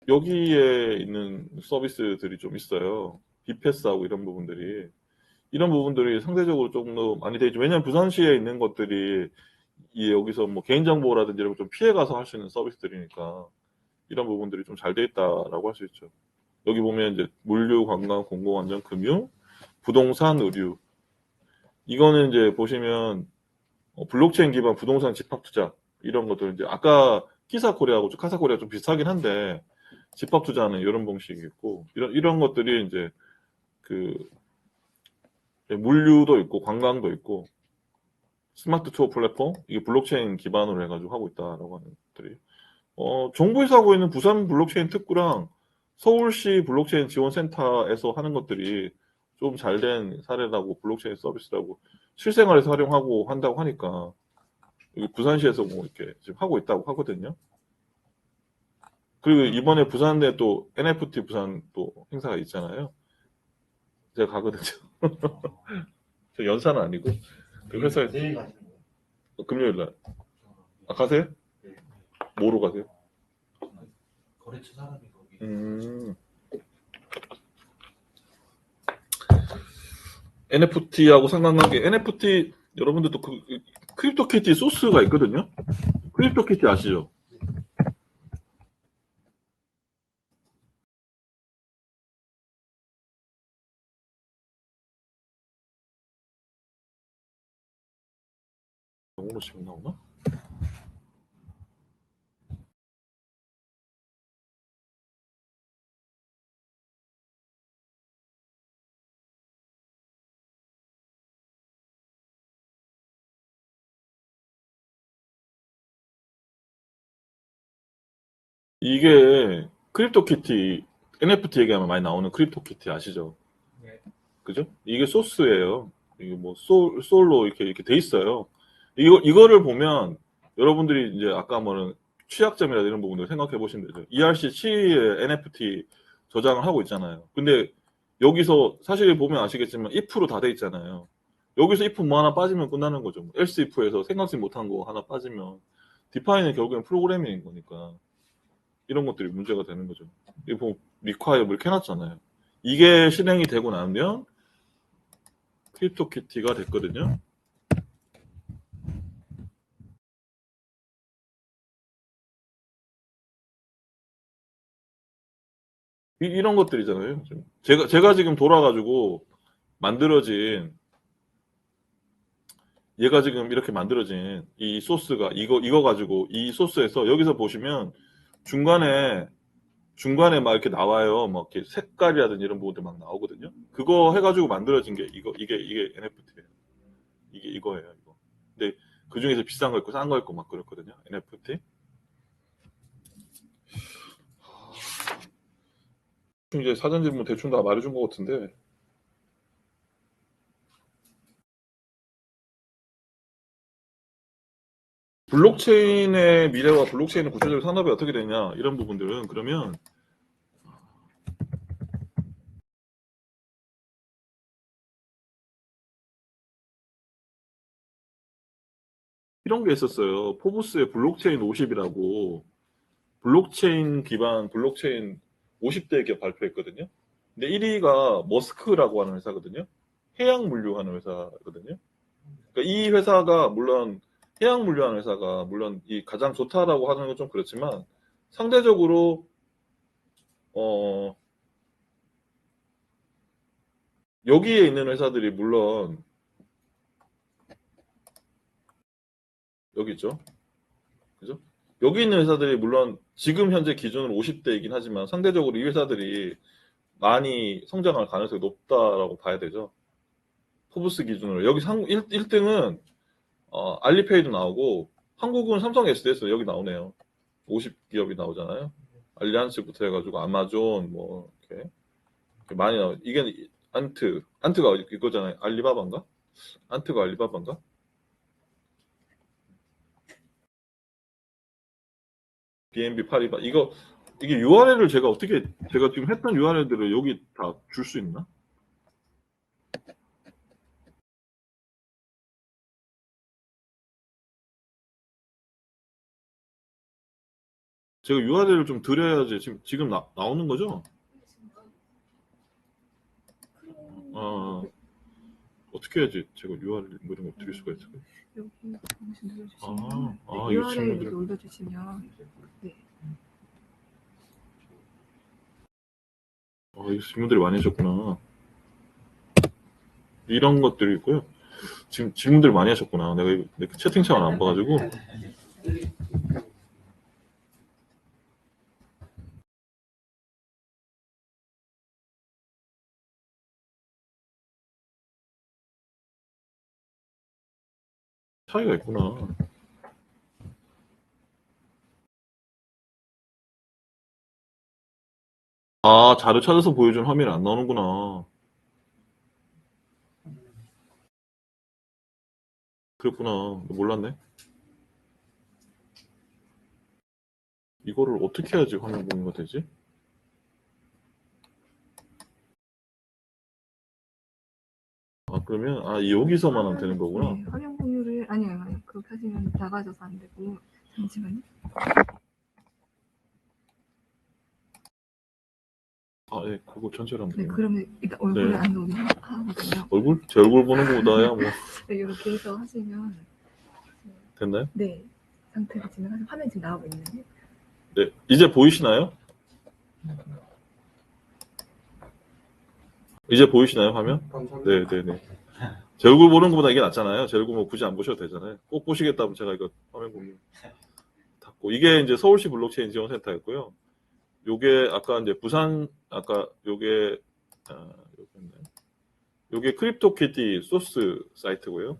여기에 있는 서비스들이 좀 있어요. 비패스하고 이런 부분들이 상대적으로 조금 더 많이 되죠. 왜냐하면 부산시에 있는 것들이 여기서 뭐 개인정보라든지 이런 거 좀 피해가서 할 수 있는 서비스들이니까 이런 부분들이 좀 잘 돼 있다라고 할 수 있죠. 여기 보면 이제 물류, 관광, 공공안전, 금융, 부동산, 의류. 이거는 이제 보시면 블록체인 기반 부동산 집합투자 이런 것들 이제 아까 키사코리아하고 카사코리아 좀 비슷하긴 한데 집합투자는 이런 방식이 있고 이런 것들이 이제 그 물류도 있고 관광도 있고 스마트 투어 플랫폼 이게 블록체인 기반으로 해가지고 하고 있다라고 하는 것들이 정부에서 하고 있는 부산 블록체인 특구랑 서울시 블록체인 지원센터에서 하는 것들이 좀 잘 된 사례라고 블록체인 서비스라고 실생활에서 활용하고 한다고 하니까 여기 부산시에서 뭐 이렇게 지금 하고 있다고 하거든요. 그리고 이번에 부산에 또 NFT 부산 또 행사가 있잖아요. 제가 가거든요. 저 연사는 아니고 그 회사에 내일 가시는 거예요? 금요일 날. 가세요? 네. 뭐로 가세요? 거래처 사람이 거기. NFT하고 상관관계 NFT 여러분들도 크립토키티 소스가 있거든요. 크립토키티 아시죠? 영어로 지금 나오나? 이게 크립토키티 NFT 얘기하면 많이 나오는 크립토키티 아시죠? 네. 그죠? 이게 소스예요. 이게 뭐 솔로 이렇게 돼 있어요. 이거를 보면 여러분들이 이제 아까 말한 취약점이나 이런 부분들 생각해 보시면 되죠. ERC7에 NFT 저장을 하고 있잖아요. 근데 여기서 사실 보면 아시겠지만 if로 다 돼 있잖아요. 여기서 if 뭐 하나 빠지면 끝나는 거죠. else if에서 생각지 못한 거 하나 빠지면 디파인은 결국엔 프로그래밍인 거니까 이런 것들이 문제가 되는 거죠. 이거 보면 require 뭐 이렇게 해놨잖아요. 이게 실행이 되고 나면 크립토키티가 됐거든요. 이런 것들이잖아요. 제가 지금 돌아가지고 만들어진 얘가 지금 이렇게 만들어진 이 소스가 이거 가지고 이 소스에서 여기서 보시면 중간에 막 이렇게 나와요. 막 이렇게 색깔이라든지 이런 부분들 막 나오거든요. 그거 해가지고 만들어진 게 이게 NFT예요. 이거예요. 이거. 근데 그 중에서 비싼 거 있고 싼 거 있고 막 그렇거든요. NFT. 이제 사전 질문 대충 다 말해준 것 같은데. 블록체인의 미래와 블록체인의 구체적 산업이 어떻게 되냐 이런 부분들은 그러면 이런 게 있었어요. 포브스의 블록체인 50이라고 블록체인 기반 블록체인 50대 기업 발표했거든요. 근데 1위가 머스크라고 하는 회사거든요. 해양 물류하는 회사거든요. 그러니까 이 회사가 물론 해양 물류하는 회사가 물론 이 가장 좋다라고 하는 건 좀 그렇지만 상대적으로 여기에 있는 회사들이 물론 여기 있죠. 그죠? 여기 있는 회사들이 물론 지금 현재 기준으로 50대이긴 하지만 상대적으로 이 회사들이 많이 성장할 가능성이 높다라고 봐야 되죠. 포브스 기준으로. 여기 1등은 알리페이도 나오고 한국은 삼성 SDS 여기 나오네요. 50기업이 나오잖아요. 알리안스부터 해가지고 아마존 뭐 이렇게 많이 나와. 이게 안트가 이거잖아요. 알리바바인가? 안트가 알리바바인가? BNB 파리바 이게 URL을 제가 지금 했던 URL들을 여기 다 줄 수 있나? 제가 URL을 좀 드려야지 지금 나오는 거죠? 어떻게 해야지 제가 URL 뭐 이런 거 드릴 수가 있을까요? 여기 잠시 눌러주시면 이 URL 친구들. 이렇게 올려주시면 네. 이 질문들이 많이 하셨구나. 이런 것들이 있고요. 지금 질문들 많이 하셨구나. 내가 채팅창을 안 봐가지고. 차이가 있구나. 자료 찾아서 보여준 화면이 안 나오는구나. 그랬구나. 몰랐네. 이거를 어떻게 해야지 화면 공유가 되지? 그러면 여기서만 하면 되는 거구나. 네, 화면 공유를 아니요 그렇게 하시면 작아져서 안 되고 잠시만요. 예, 그거 전체로 하면 네, 돼요. 그러면 일단 얼굴을 네. 안 넣으면 하거든요. 제 얼굴 보는 거보다야 뭐. 네, 이렇게 해서 하시면 됐나요? 네 상태로 진행하시면 화면 지금 나오고 있나요? 네, 이제 보이시나요? 이제 보이시나요, 화면? 감사합니다. 네. 제 얼굴 보는 것보다 이게 낫잖아요. 제 얼굴 뭐 굳이 안 보셔도 되잖아요. 꼭 보시겠다면 제가 이거 화면 공유 닫고. 이게 이제 서울시 블록체인 지원센터였고요. 요게 아까 이제 요게 요게 크립토키티 소스 사이트고요.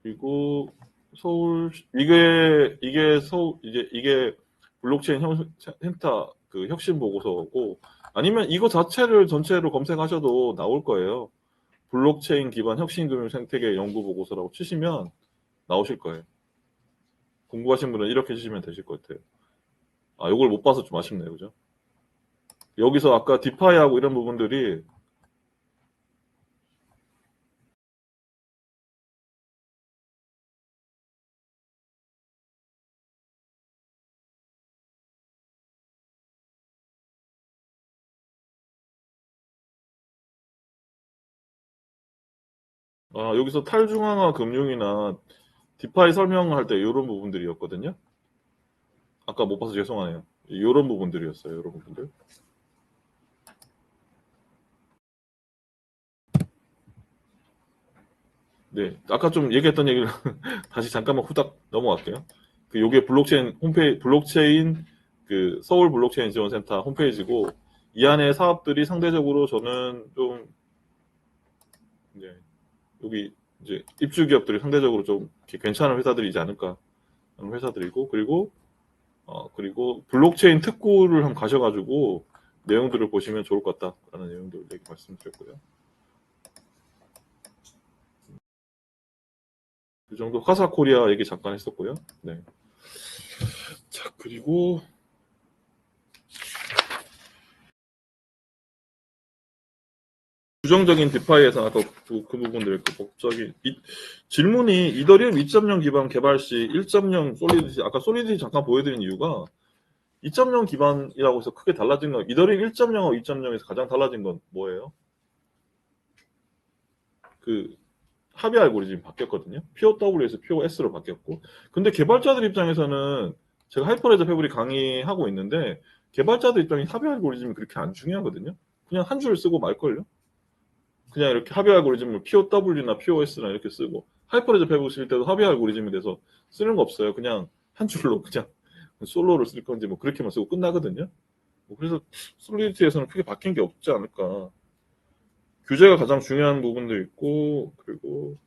그리고 이게 블록체인 센터 그 혁신 보고서고 아니면 이거 자체를 전체로 검색하셔도 나올 거예요. 블록체인 기반 혁신 금융 생태계 연구 보고서라고 치시면 나오실 거예요. 궁금하신 분은 이렇게 치시면 되실 것 같아요. 아, 이걸 못 봐서 좀 아쉽네요. 그죠? 여기서 아까 디파이하고 이런 부분들이 여기서 탈중앙화 금융이나 디파이 설명할 때 이런 부분들이었거든요. 아까 못 봐서 죄송하네요. 이런 부분들이었어요. 이런 부분들. 네, 아까 좀 얘기했던 얘기를 다시 잠깐만 후딱 넘어갈게요. 그 요게 블록체인 홈페이지, 블록체인 그 서울 블록체인 지원센터 홈페이지고 이 안에 사업들이 상대적으로 저는 좀 이제 여기 이제 입주 기업들이 상대적으로 좀 이렇게 괜찮은 회사들이지 않을까 하는 회사들이고 그리고 블록체인 특구를 한번 가셔가지고 내용들을 보시면 좋을 것 같다라는 내용들 얘기 말씀드렸고요. 그 정도 화사코리아 얘기 잠깐 했었고요. 네. 자, 그리고 부정적인 디파이에서 아까 그 부분들 법적인 질문이 이더리움 2.0 기반 개발 시 1.0 솔리디티 아까 솔리디티 잠깐 보여드린 이유가 2.0 기반이라고 해서 크게 달라진 건 이더리움 1.0하고 2.0에서 가장 달라진 건 뭐예요? 그 합의 알고리즘이 바뀌었거든요. POW에서 POS로 바뀌었고 근데 개발자들 입장에서는 제가 하이퍼레저 패브릭 강의하고 있는데 개발자들 입장에 합의 알고리즘이 그렇게 안 중요하거든요. 그냥 한 줄 쓰고 말걸요. 그냥 이렇게 합의 알고리즘을 POW나 POS나 이렇게 쓰고 하이퍼레저 패브릭 쓸 때도 합의 알고리즘에 대해서 쓰는 거 없어요. 그냥 한 줄로 그냥 솔로를 쓸 건지 뭐 그렇게만 쓰고 끝나거든요. 그래서 솔리디티에서는 크게 바뀐 게 없지 않을까. 규제가 가장 중요한 부분도 있고 그리고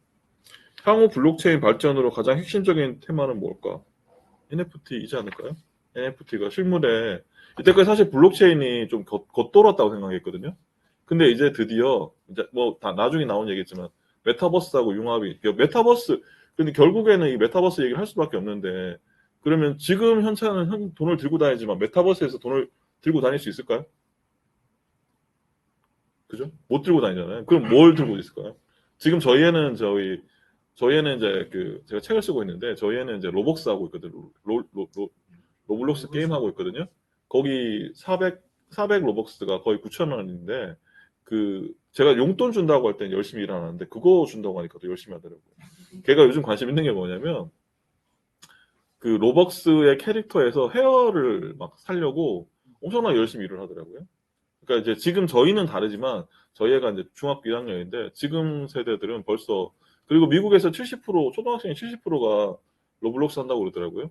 향후 블록체인 발전으로 가장 핵심적인 테마는 뭘까? NFT이지 않을까요? NFT가 실물에 이때까지 사실 블록체인이 좀 겉돌았다고 생각했거든요. 근데 이제 드디어 이제 뭐 다 나중에 나온 얘기겠지만 메타버스하고 융합이 메타버스 근데 결국에는 이 메타버스 얘기를 할 수밖에 없는데 그러면 지금 현재는 돈을 들고 다니지만 메타버스에서 돈을 들고 다닐 수 있을까요? 그죠? 못 들고 다니잖아요. 그럼 뭘 들고 있을까요? 지금 저희는 이제 그 제가 책을 쓰고 있는데 저희는 이제 로벅스 하고 있거든요. 로블록스 게임 하고 있거든요. 거기 400 로벅스가 거의 9,000원인데 그 제가 용돈 준다고 할 땐 열심히 일하는데 그거 준다고 하니까 더 열심히 하더라고요. 걔가 요즘 관심 있는 게 뭐냐면 그 로벅스의 캐릭터에서 헤어를 막 살려고 엄청나게 열심히 일을 하더라고요. 그러니까 이제 지금 저희는 다르지만 저희 애가 이제 중학교 1학년인데 지금 세대들은 벌써 그리고 미국에서 70% 초등학생이 70%가 로블록스 한다고 그러더라고요.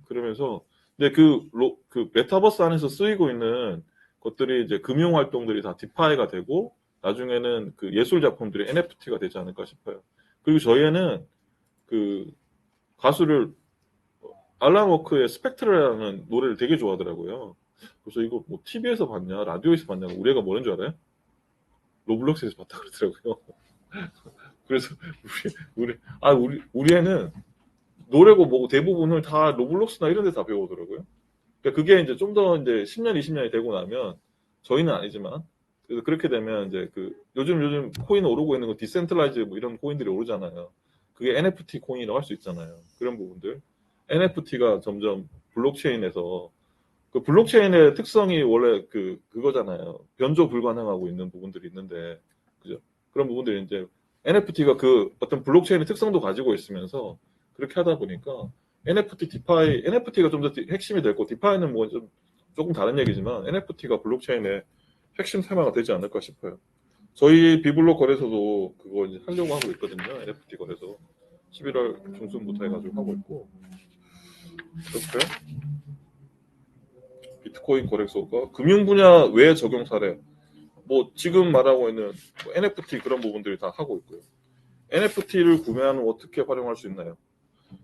그러면서 근데 그 메타버스 안에서 쓰이고 있는 것들이 이제 금융 활동들이 다 디파이가 되고 나중에는 그 예술 작품들이 NFT가 되지 않을까 싶어요. 그리고 저희는 그 가수를 알람 워크의 스펙트라는 노래를 되게 좋아하더라고요. 그래서 이거 뭐 TV에서 봤냐, 라디오에서 봤냐고 우리 애가 뭐라는 줄 알아요? 로블록스에서 봤다 그러더라고요. 그래서 우리 애는 노래고 뭐고 대부분을 다 로블록스나 이런 데서 다 배우더라고요. 그러니까 그게 이제 좀 더 이제 10년, 20년이 되고 나면 저희는 아니지만 그래서 그렇게 되면 이제 그 요즘 코인 오르고 있는 거 디센트라이즈 뭐 이런 코인들이 오르잖아요. 그게 NFT 코인이라고 할 수 있잖아요. 그런 부분들. NFT가 점점 블록체인에서 그 블록체인의 특성이 원래 그거잖아요. 변조 불가능하고 있는 부분들이 있는데, 그죠? 그런 부분들이 이제 NFT가 그 어떤 블록체인의 특성도 가지고 있으면서 그렇게 하다 보니까 NFT가 좀 더 핵심이 됐고, 디파이는 뭐 좀 조금 다른 얘기지만 NFT가 블록체인의 핵심 테마가 되지 않을까 싶어요. 저희 비블록 거래소도 그거 이제 하려고 하고 있거든요. NFT 거래소 11월 중순부터 해가지고 하고 있고, 그렇고요. 비트코인 거래소가 금융 분야 외 적용 사례 뭐 지금 말하고 있는 뭐 NFT 그런 부분들이 다 하고 있고요. NFT를 구매하면 어떻게 활용할 수 있나요?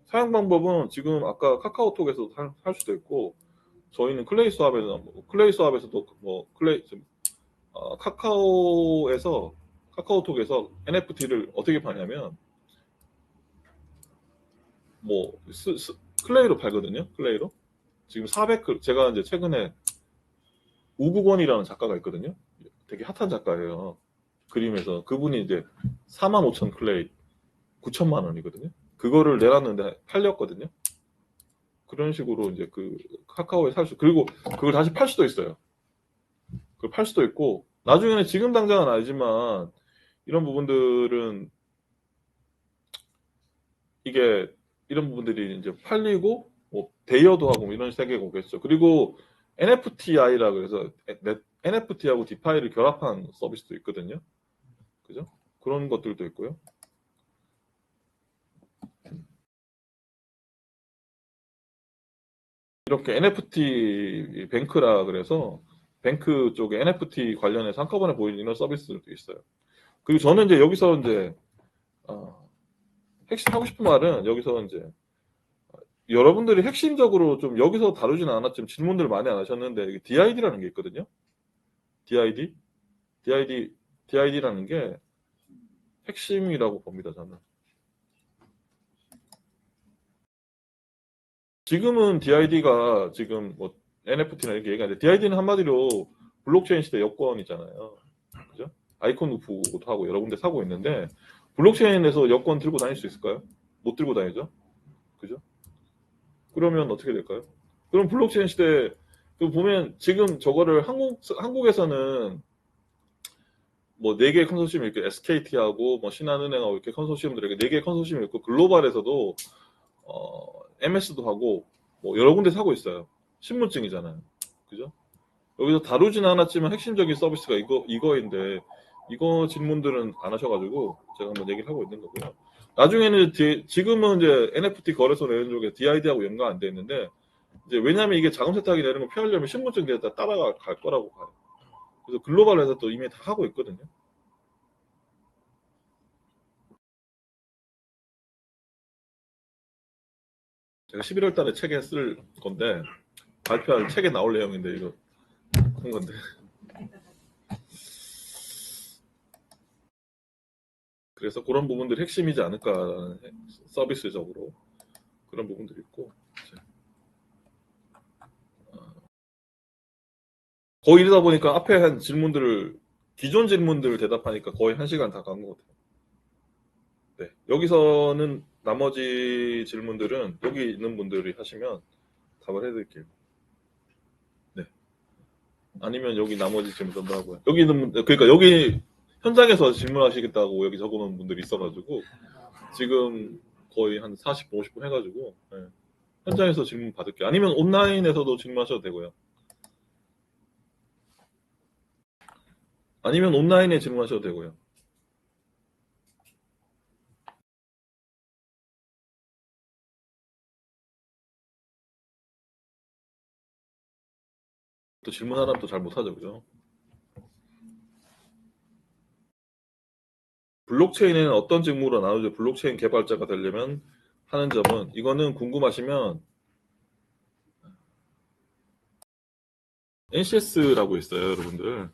사용 방법은 지금 아까 카카오톡에서 할 수도 있고 저희는 클레이 수압에서도 카카오톡에서 NFT를 어떻게 파냐면 뭐 클레이로 팔거든요. 클레이로. 지금 400 제가 이제 최근에 우국원이라는 작가가 있거든요. 되게 핫한 작가예요. 그림에서 그분이 이제 45,000 클레이 9천만 원이거든요. 그거를 내놨는데 팔렸거든요. 그런 식으로 이제 그 카카오에 그리고 그걸 다시 팔 수도 있어요. 그걸 팔 수도 있고 나중에는 지금 당장은 아니지만 이런 부분들은 이게 이런 부분들이 이제 팔리고 뭐 대여도 하고 뭐 이런 세계가 오겠죠. 그리고 NFTI라 그래서 NFT하고 디파이를 결합한 서비스도 있거든요. 그죠? 그런 것들도 있고요. 이렇게 NFT 뱅크라 그래서 뱅크 쪽에 NFT 관련해서 한꺼번에 보이는 이런 서비스들도 있어요. 그리고 저는 이제 여기서 이제 핵심 하고 싶은 말은 여기서 이제 여러분들이 핵심적으로 좀 여기서 다루지는 않았지만 질문들을 많이 안 하셨는데 DID라는 게 있거든요. DID라는 게 핵심이라고 봅니다. 저는. 지금은 DID가 지금 뭐 NFT나 이렇게 얘기하는데 DID는 한마디로 블록체인 시대 여권이잖아요. 그죠? 아이콘 우프도 하고 여러 군데 사고 있는데 블록체인에서 여권 들고 다닐 수 있을까요? 못 들고 다니죠. 그죠? 그러면 어떻게 될까요? 그럼 블록체인 시대 보면 지금 저거를 한국에서는 뭐 4개 컨소시엄 이렇게 SKT하고 뭐 신한은행하고 이렇게 컨소시엄들에게 4개 컨소시엄이 있고 글로벌에서도 MS도 하고 뭐 여러 군데 사고 있어요. 신분증이잖아요. 그죠? 여기서 다루지는 않았지만 핵심적인 서비스가 이거인데 이거 질문들은 안 하셔가지고 제가 한번 얘기를 하고 있는 거고요. 나중에는 지금은 이제 NFT 거래소 내는 쪽에 DID하고 연관 안 돼 있는데 이제 왜냐하면 이게 자금 세탁이 되는 거 피하려면 신분증 데이터 따라갈 거라고 봐요. 그래서 글로벌에서 또 이미 다 하고 있거든요. 제가 11월 달에 책에 쓸 건데 발표할 책에 나올 내용인데 이거 한 건데 그래서 그런 부분들이 핵심이지 않을까 서비스적으로 그런 부분들이 있고 거의 이러다 보니까 앞에 한 기존 질문들을 대답하니까 거의 1시간 다 간 것 같아요. 네, 여기서는 나머지 질문들은 여기 있는 분들이 하시면 답을 해드릴게요. 네. 아니면 여기 나머지 질문 전달하고요. 여기 있는 분들, 그러니까 여기 현장에서 질문하시겠다고 여기 적어놓은 분들이 있어가지고 지금 거의 한 40분, 50분 해가지고 네. 현장에서 질문 받을게요. 아니면 온라인에서도 질문하셔도 되고요. 아니면 온라인에 질문하셔도 되고요. 또 질문하라면 또 잘 못하죠, 그죠? 블록체인에는 어떤 직무로 나누죠? 블록체인 개발자가 되려면 하는 점은 이거는 궁금하시면 NCS라고 있어요, 여러분들.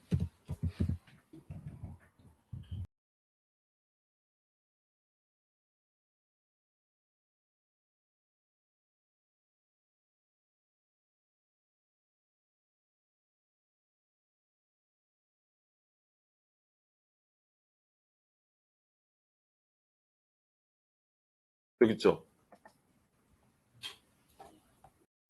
여기 있죠.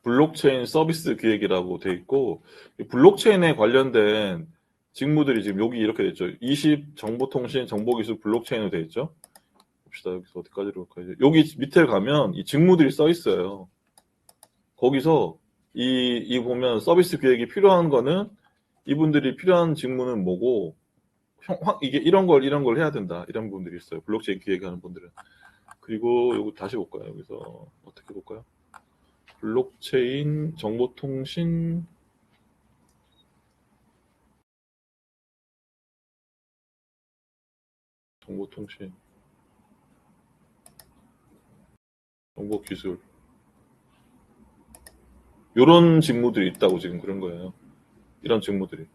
블록체인 서비스 기획이라고 돼 있고 블록체인에 관련된 직무들이 지금 여기 이렇게 돼 있죠. 20 정보통신 정보기술 블록체인으로 돼 있죠. 봅시다. 여기서 어디까지로 갈까요? 여기 밑에 가면 이 직무들이 써 있어요. 거기서 이 보면 서비스 기획이 필요한 거는 이분들이 필요한 직무는 뭐고 이게 이런 걸 해야 된다. 이런 분들이 있어요. 블록체인 기획하는 분들은. 그리고 요거 다시 볼까요? 여기서 어떻게 볼까요? 블록체인 정보통신 정보기술 이런 직무들이 있다고 지금 그런 거예요. 이런 직무들이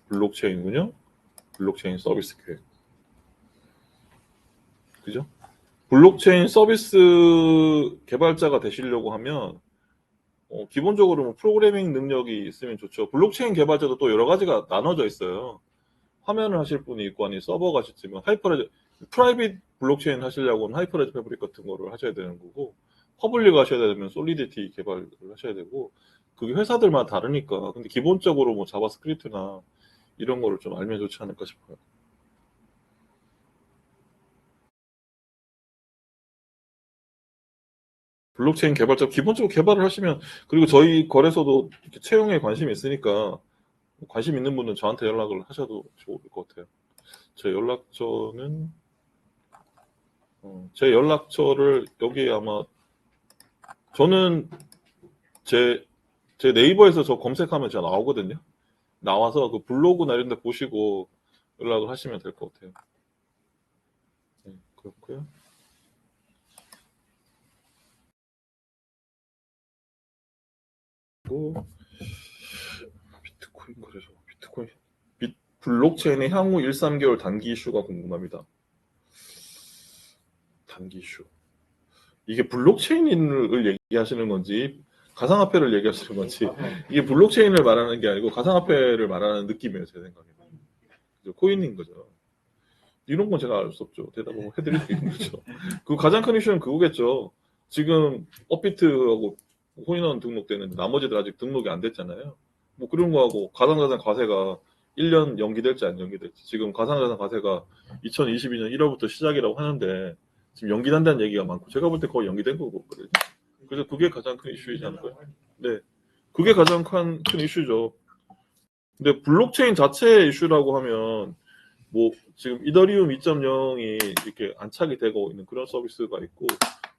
블록체인 운영, 블록체인 서비스 계획, 그죠? 블록체인 서비스 개발자가 되시려고 하면 기본적으로 뭐 프로그래밍 능력이 있으면 좋죠. 블록체인 개발자도 또 여러 가지가 나눠져 있어요. 화면을 하실 분이 있고 아니 서버가 있지만 프라이빗 블록체인 하시려고는 하이퍼레드 패브릭 같은 거를 하셔야 되는 거고, 퍼블릭 하셔야 되면 솔리디티 개발을 하셔야 되고, 그게 회사들마다 다르니까. 근데 기본적으로 뭐 자바스크립트나 이런 거를 좀 알면 좋지 않을까 싶어요. 블록체인 개발자 기본적으로 개발을 하시면, 그리고 저희 거래소도 이렇게 채용에 관심이 있으니까 관심 있는 분은 저한테 연락을 하셔도 좋을 것 같아요. 제 연락처는 제 연락처를 여기 아마 저는 제 네이버에서 저 검색하면 제가 나오거든요. 나와서 그 블로그나 이런 데 보시고 연락을 하시면 될 것 같아요. 네, 그렇고요. 그리고 비트코인 거래소, 비트코인 블록체인의 향후 1, 3개월 단기 이슈가 궁금합니다. 단기 이슈. 이게 블록체인을 얘기하시는 건지 가상화폐를 얘기하시는 건지, 이게 블록체인을 말하는 게 아니고 가상화폐를 말하는 느낌이에요, 제 생각에는. 코인인 거죠. 이런 건 제가 알 수 없죠. 대답을 해드릴 수 있는 거죠. 그 가장 큰 이슈는 그거겠죠. 지금 업비트하고 코인원 등록되는데 나머지들 아직 등록이 안 됐잖아요. 뭐 그런 거하고 가상자산 과세가 1년 연기될지 안 연기될지. 지금 가상자산 과세가 2022년 1월부터 시작이라고 하는데 지금 연기된다는 얘기가 많고, 제가 볼 때 거의 연기된 거고 그래요. 그래서 그게 가장 큰 이슈이지 않을까요? 네, 그게 가장 큰 이슈죠. 근데 블록체인 자체의 이슈라고 하면 뭐 지금 이더리움 2.0이 이렇게 안착이 되고 있는 그런 서비스가 있고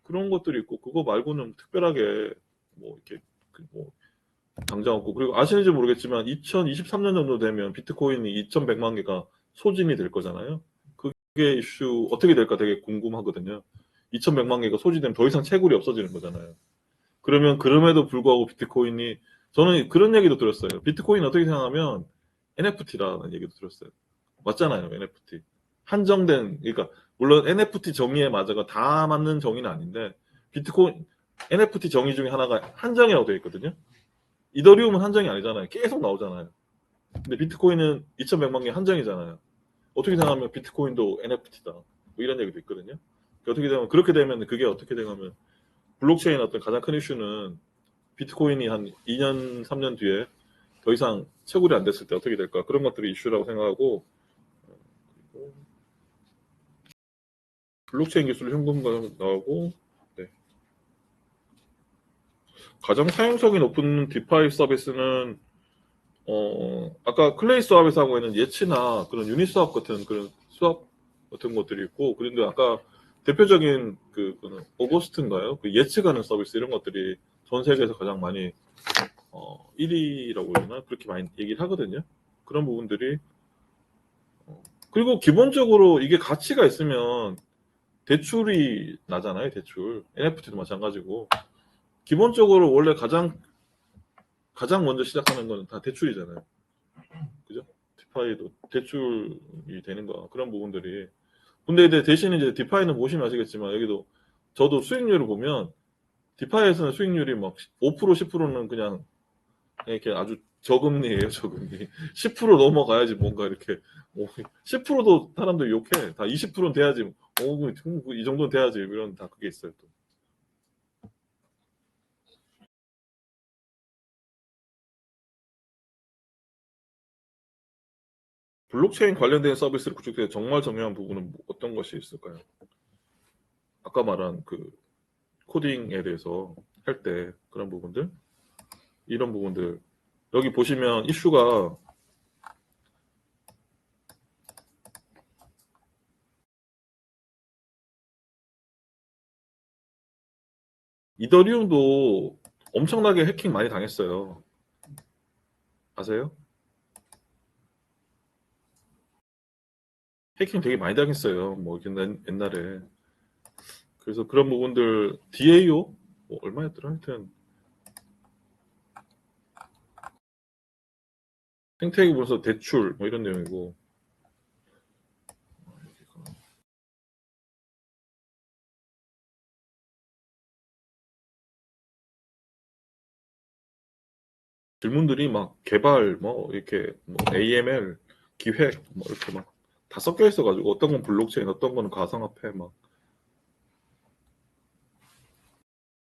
그런 것들이 있고, 그거 말고는 특별하게 뭐 이렇게 뭐 당장 없고. 그리고 아시는지 모르겠지만 2023년 정도 되면 비트코인이 2,100만 개가 소진이 될 거잖아요. 그게 이슈 어떻게 될까 되게 궁금하거든요. 2,100만 개가 소진되면 더 이상 채굴이 없어지는 거잖아요. 그러면 그럼에도 불구하고 비트코인이, 저는 그런 얘기도 들었어요. 비트코인 어떻게 생각하면 NFT라는 얘기도 들었어요. 맞잖아요, NFT. 한정된, 그러니까 물론 NFT 정의에 맞아가 다 맞는 정의는 아닌데, 비트코인 NFT 정의 중에 하나가 한정이라고 되어 있거든요. 이더리움은 한정이 아니잖아요. 계속 나오잖아요. 근데 비트코인은 2,100만 개 한정이잖아요. 어떻게 생각하면 비트코인도 NFT다. 뭐 이런 얘기도 있거든요. 어떻게 되면, 그렇게 되면 그게 어떻게 되냐면 블록체인 어떤 가장 큰 이슈는 비트코인이 한 2년, 3년 뒤에 더 이상 채굴이 안 됐을 때 어떻게 될까, 그런 것들이 이슈라고 생각하고, 블록체인 기술 현금화 나오고, 네. 가장 사용성이 높은 디파이 서비스는 아까 클레이 수압에서 하고 있는 예치나 그런 유닛 수압 같은 그런 수압 같은 것들이 있고, 그런데 아까 대표적인 그는 오거스트인가요? 그 예측하는 서비스, 이런 것들이 전 세계에서 가장 많이 1위라고 해야 되나, 그렇게 많이 얘기를 하거든요. 그런 부분들이 그리고 기본적으로 이게 가치가 있으면 대출이 나잖아요. 대출. NFT도 마찬가지고 기본적으로 원래 가장 먼저 시작하는 거는 다 대출이잖아요. 그죠? 디파이도 대출이 되는 거, 그런 부분들이. 근데 대신 이제 디파이는 보시면 아시겠지만, 여기도 저도 수익률을 보면 디파이에서는 수익률이 막 5% 10%는 그냥 이렇게 아주 저금리예요. 저금리. 10% 넘어가야지 뭔가 이렇게 10%도 사람들 욕해. 다 20%는 돼야지. 이 정도는 돼야지. 이런 다 그게 있어요. 또. 블록체인 관련된 서비스를 구축해 정말 중요한 부분은 어떤 것이 있을까요? 아까 말한 그 코딩에 대해서 할 때 그런 부분들, 이런 부분들, 여기 보시면 이슈가 이더리움도 엄청나게 해킹 많이 당했어요. 아세요? 해킹 되게 많이 당했어요. 뭐 옛날에. 그래서 그런 부분들 DAO 뭐 얼마였더라, 하여튼 생태계 분석 대출 뭐 이런 내용이고. 질문들이 막 개발 뭐 이렇게 뭐 AML 기획 뭐 이렇게 막 다 섞여 있어가지고 어떤 건 블록체인 어떤 거는 가상화폐 막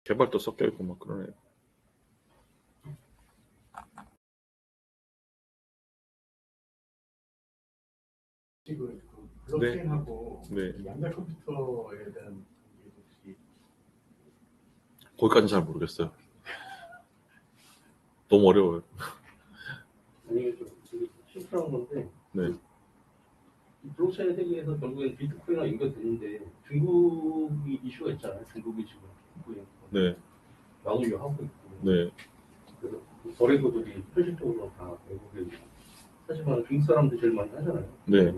개발도 섞여 있고 막 그러네요. 지금 그 블록체인하고 네. 양자 컴퓨터에 대한 게 혹시 거기까지는 잘 모르겠어요. 너무 어려워요. 아니 이게 좀 되게 심플한 건데 네. 이 블록체인 세계에서 결국엔 비트코인과 연결되는데 중국이 이슈가 있잖아요. 중국이 지금 비트코인 네. 막으려 하고 있고 네. 그래서 그 거래소들이 현실적으로 다 외국에 있고 하지만 중국 사람들 제일 많이 하잖아요. 네.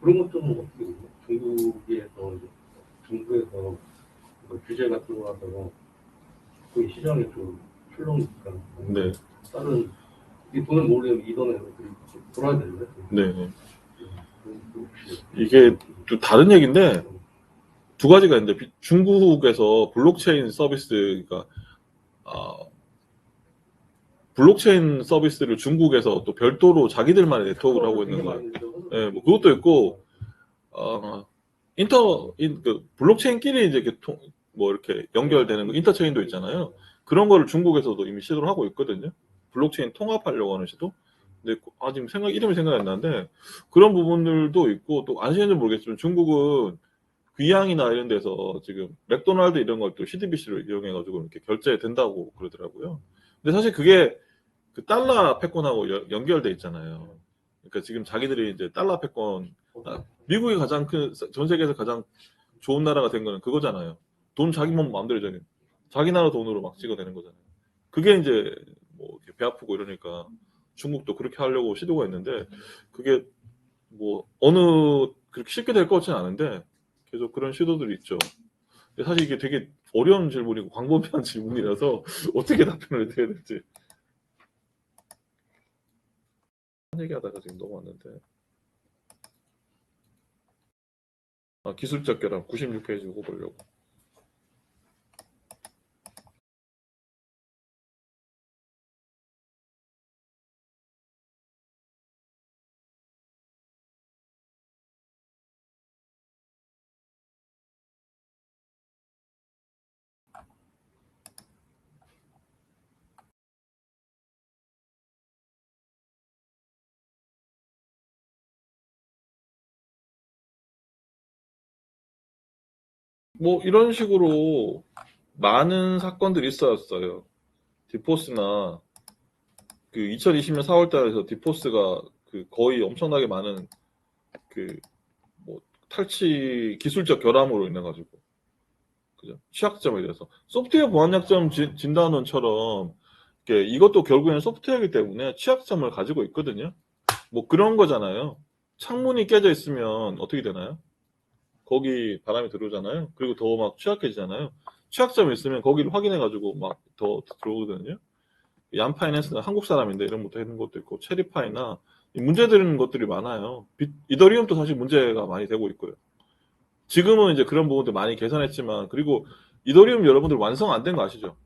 그런 것들은 어떻게 돼요? 중국에서 이제 정부에서 그 규제가 들어와서 그 시장에 좀 출렁이니까 네. 다른 이 돈을 모으려면 이 돈을 돌아야 되는데 네. 이게 또 다른 얘기인데 두 가지가 있는데 중국에서 블록체인 서비스가 블록체인 서비스를 중국에서 또 별도로 자기들만의 네트워크를 하고 있는 거예요. 네, 뭐 그것도 있고 그 블록체인끼리 이제 뭐 이렇게 연결되는 거 인터체인도 있잖아요. 그런 거를 중국에서도 이미 시도를 하고 있거든요. 블록체인 통합하려고 하는 시도. 근데 지금 이름이 생각이 안 나는데 그런 부분들도 있고 또 아시는지 모르겠지만 중국은 귀향이나 이런 데서 지금 맥도날드 이런 걸 또 CDBC를 이용해가지고 이렇게 결제된다고 그러더라고요. 근데 사실 그게 그 달러 패권하고 연결돼 있잖아요. 그러니까 지금 자기들이 이제 달러 패권, 미국이 가장 큰, 전 세계에서 가장 좋은 나라가 된 거는 그거잖아요. 돈 자기 몸 마음대로 되는, 자기 나라 돈으로 막 찍어내는 거잖아요. 그게 이제 뭐 배 아프고 이러니까 중국도 그렇게 하려고 시도가 있는데 그게 뭐 어느 그렇게 쉽게 될 것 같지는 않은데 계속 그런 시도들이 있죠. 근데 사실 이게 되게 어려운 질문이고 광범위한 질문이라서 어떻게 답변을 드려야 될지 얘기하다가 지금 넘어왔는데 기술적 결함 96페이지 보고 보려고. 뭐 이런 식으로 많은 사건들이 있었어요. 디포스나 그 2020년 4월달에서 디포스가 그 거의 엄청나게 많은 그 뭐 탈취 기술적 결함으로 인해 가지고 그죠? 취약점에 대해서 소프트웨어 보안 약점 진단원처럼 이것도 결국에는 소프트웨어이기 때문에 취약점을 가지고 있거든요. 뭐 그런 거잖아요. 창문이 깨져 있으면 어떻게 되나요? 거기 바람이 들어오잖아요. 그리고 더 막 취약해지잖아요. 취약점이 있으면 거기를 확인해가지고 막 더 들어오거든요. 얀파이낸스는 한국 사람인데 이런 것도 해는 것도 있고 체리파이나 문제되는 것들이 많아요. 이더리움도 사실 문제가 많이 되고 있고요. 지금은 이제 그런 부분들 많이 개선했지만 그리고 이더리움 여러분들 완성 안 된 거 아시죠?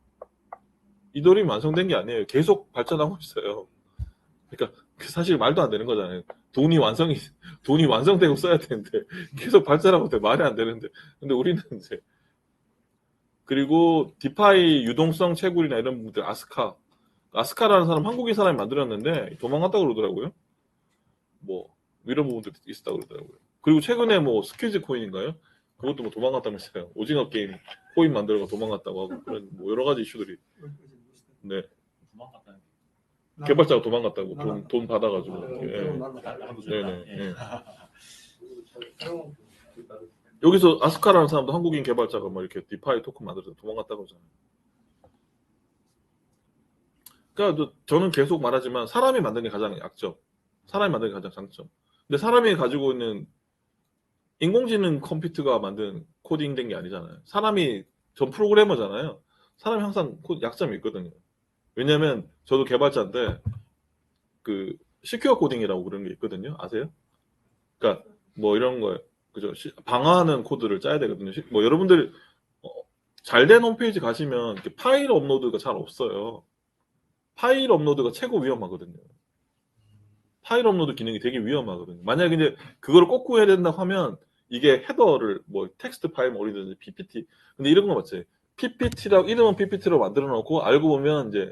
이더리움 완성된 게 아니에요. 계속 발전하고 있어요. 그러니까 사실 말도 안 되는 거잖아요. 돈이 완성되고 써야 되는데 계속 발전하고 있는데 말이 안 되는데 근데 우리는 이제 그리고 디파이 유동성 채굴이나 이런 부분들 아스카라는 사람 한국인 사람이 만들었는데 도망갔다고 그러더라고요. 뭐 이런 부분들이 있었다고 그러더라고요. 그리고 최근에 뭐 스퀴즈 코인인가요? 그것도 뭐 도망갔다면서요. 오징어 게임 코인 만들어가 도망갔다고 하고 그런 뭐 여러 가지 이슈들이. 네. 도망갔다는 개발자가 도망갔다고 돈 받아가지고. 예. 네네. 예. 여기서 아스카라는 사람도 한국인 개발자가 뭐 이렇게 디파이 토큰 만들어서 도망갔다고 하잖아요. 그러니까 저는 계속 말하지만 사람이 만든 게 가장 약점, 사람이 만든 게 가장 장점. 근데 사람이 가지고 있는 인공지능 컴퓨터가 만든 코딩된 게 아니잖아요. 사람이 전 프로그래머잖아요. 사람이 항상 약점이 있거든요. 왜냐면 저도 개발자인데 그 시큐어 코딩이라고 그런 게 있거든요. 아세요? 그러니까 뭐 이런 거 그죠? 방어하는 코드를 짜야 되거든요. 뭐 여러분들 잘된 홈페이지 가시면 이렇게 파일 업로드가 잘 없어요. 파일 업로드가 최고 위험하거든요. 파일 업로드 기능이 되게 위험하거든요. 만약에 이제 그걸 꼭 구해야 된다고 하면 이게 헤더를 뭐 텍스트 파일 뭐 어디든지 PPT 근데 이런 거 맞지? PPT라고 이름은 PPT로 만들어 놓고 알고 보면 이제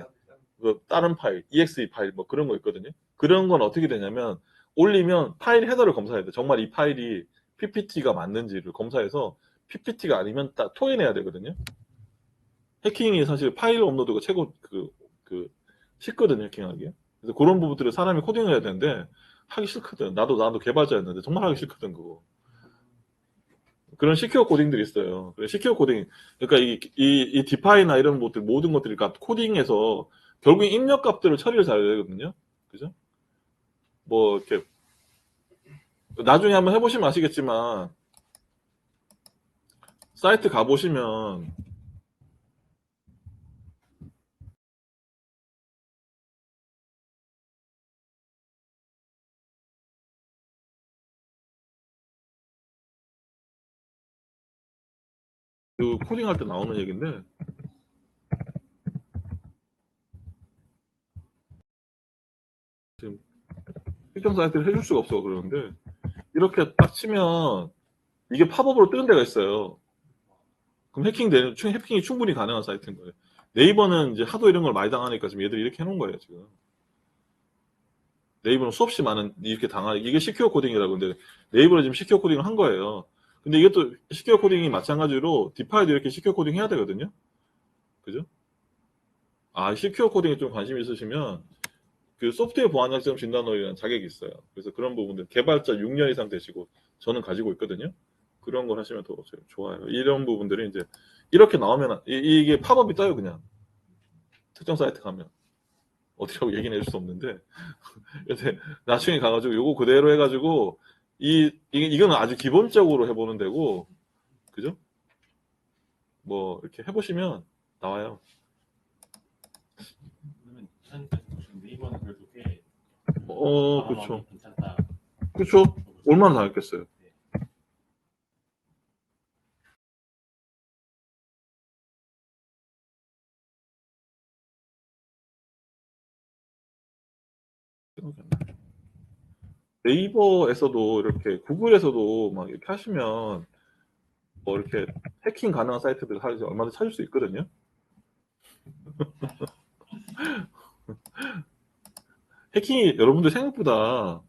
그 다른 파일, exe 파일 뭐 그런 거 있거든요. 그런 건 어떻게 되냐면 올리면 파일 헤더를 검사해야 돼. 정말 이 파일이 PPT가 맞는지를 검사해서 PPT가 아니면 딱 토해내야 되거든요. 해킹이 사실 파일 업로드가 최고 쉽거든요, 해킹하기. 그래서 그런 부분들을 사람이 코딩을 해야 되는데 하기 싫거든. 나도 개발자였는데 정말 하기 싫거든 그거. 그런 시큐어 코딩들이 있어요. 시큐어 코딩, 그러니까 이 디파이나 이런 것들 모든 것들이 그러니까 코딩에서 결국 입력 값들을 처리를 잘해야 되거든요. 그죠? 뭐 이렇게 나중에 한번 해보시면 아시겠지만 사이트 가보시면 그 코딩할 때 나오는 얘기인데 지금 특정 사이트를 해줄 수가 없어 그러는데 이렇게 딱 치면 이게 팝업으로 뜨는 데가 있어요. 그럼 해킹이 충분히 가능한 사이트인 거예요. 네이버는 이제 하도 이런 걸 많이 당하니까 지금 얘들이 이렇게 해놓은 거예요 지금. 네이버는 수없이 많은 이렇게 당하는 이게 시큐어 코딩이라고 근데 네이버는 지금 시큐어 코딩을 한 거예요. 근데 이게 또 시큐어 코딩이 마찬가지로 디파이도 이렇게 시큐어 코딩 해야 되거든요. 그죠? 시큐어 코딩에 좀 관심 있으시면 그 소프트웨어 보안 약점 진단원이라는 자격이 있어요. 그래서 그런 부분들 개발자 6년 이상 되시고 저는 가지고 있거든요. 그런 걸 하시면 더 좋아요. 이런 부분들이 이제 이렇게 나오면 이게 팝업이 떠요 그냥 특정 사이트 가면 어디라고 얘기는 해줄 수 없는데 그래서 나중에 가가지고 요거 그대로 해가지고 이거는 아주 기본적으로 해보는 데고 그죠? 뭐 이렇게 해보시면 나와요. 그러면 사장님께서 보시는 네이버는 그래도 꽤 그렇죠. 괜찮다. 그렇죠. 얼마나 당했겠어요. 네이버에서도 이렇게 구글에서도 막 이렇게 하시면 뭐 이렇게 해킹 가능한 사이트들 얼마든지 찾을 수 있거든요. 해킹이 여러분들 생각보다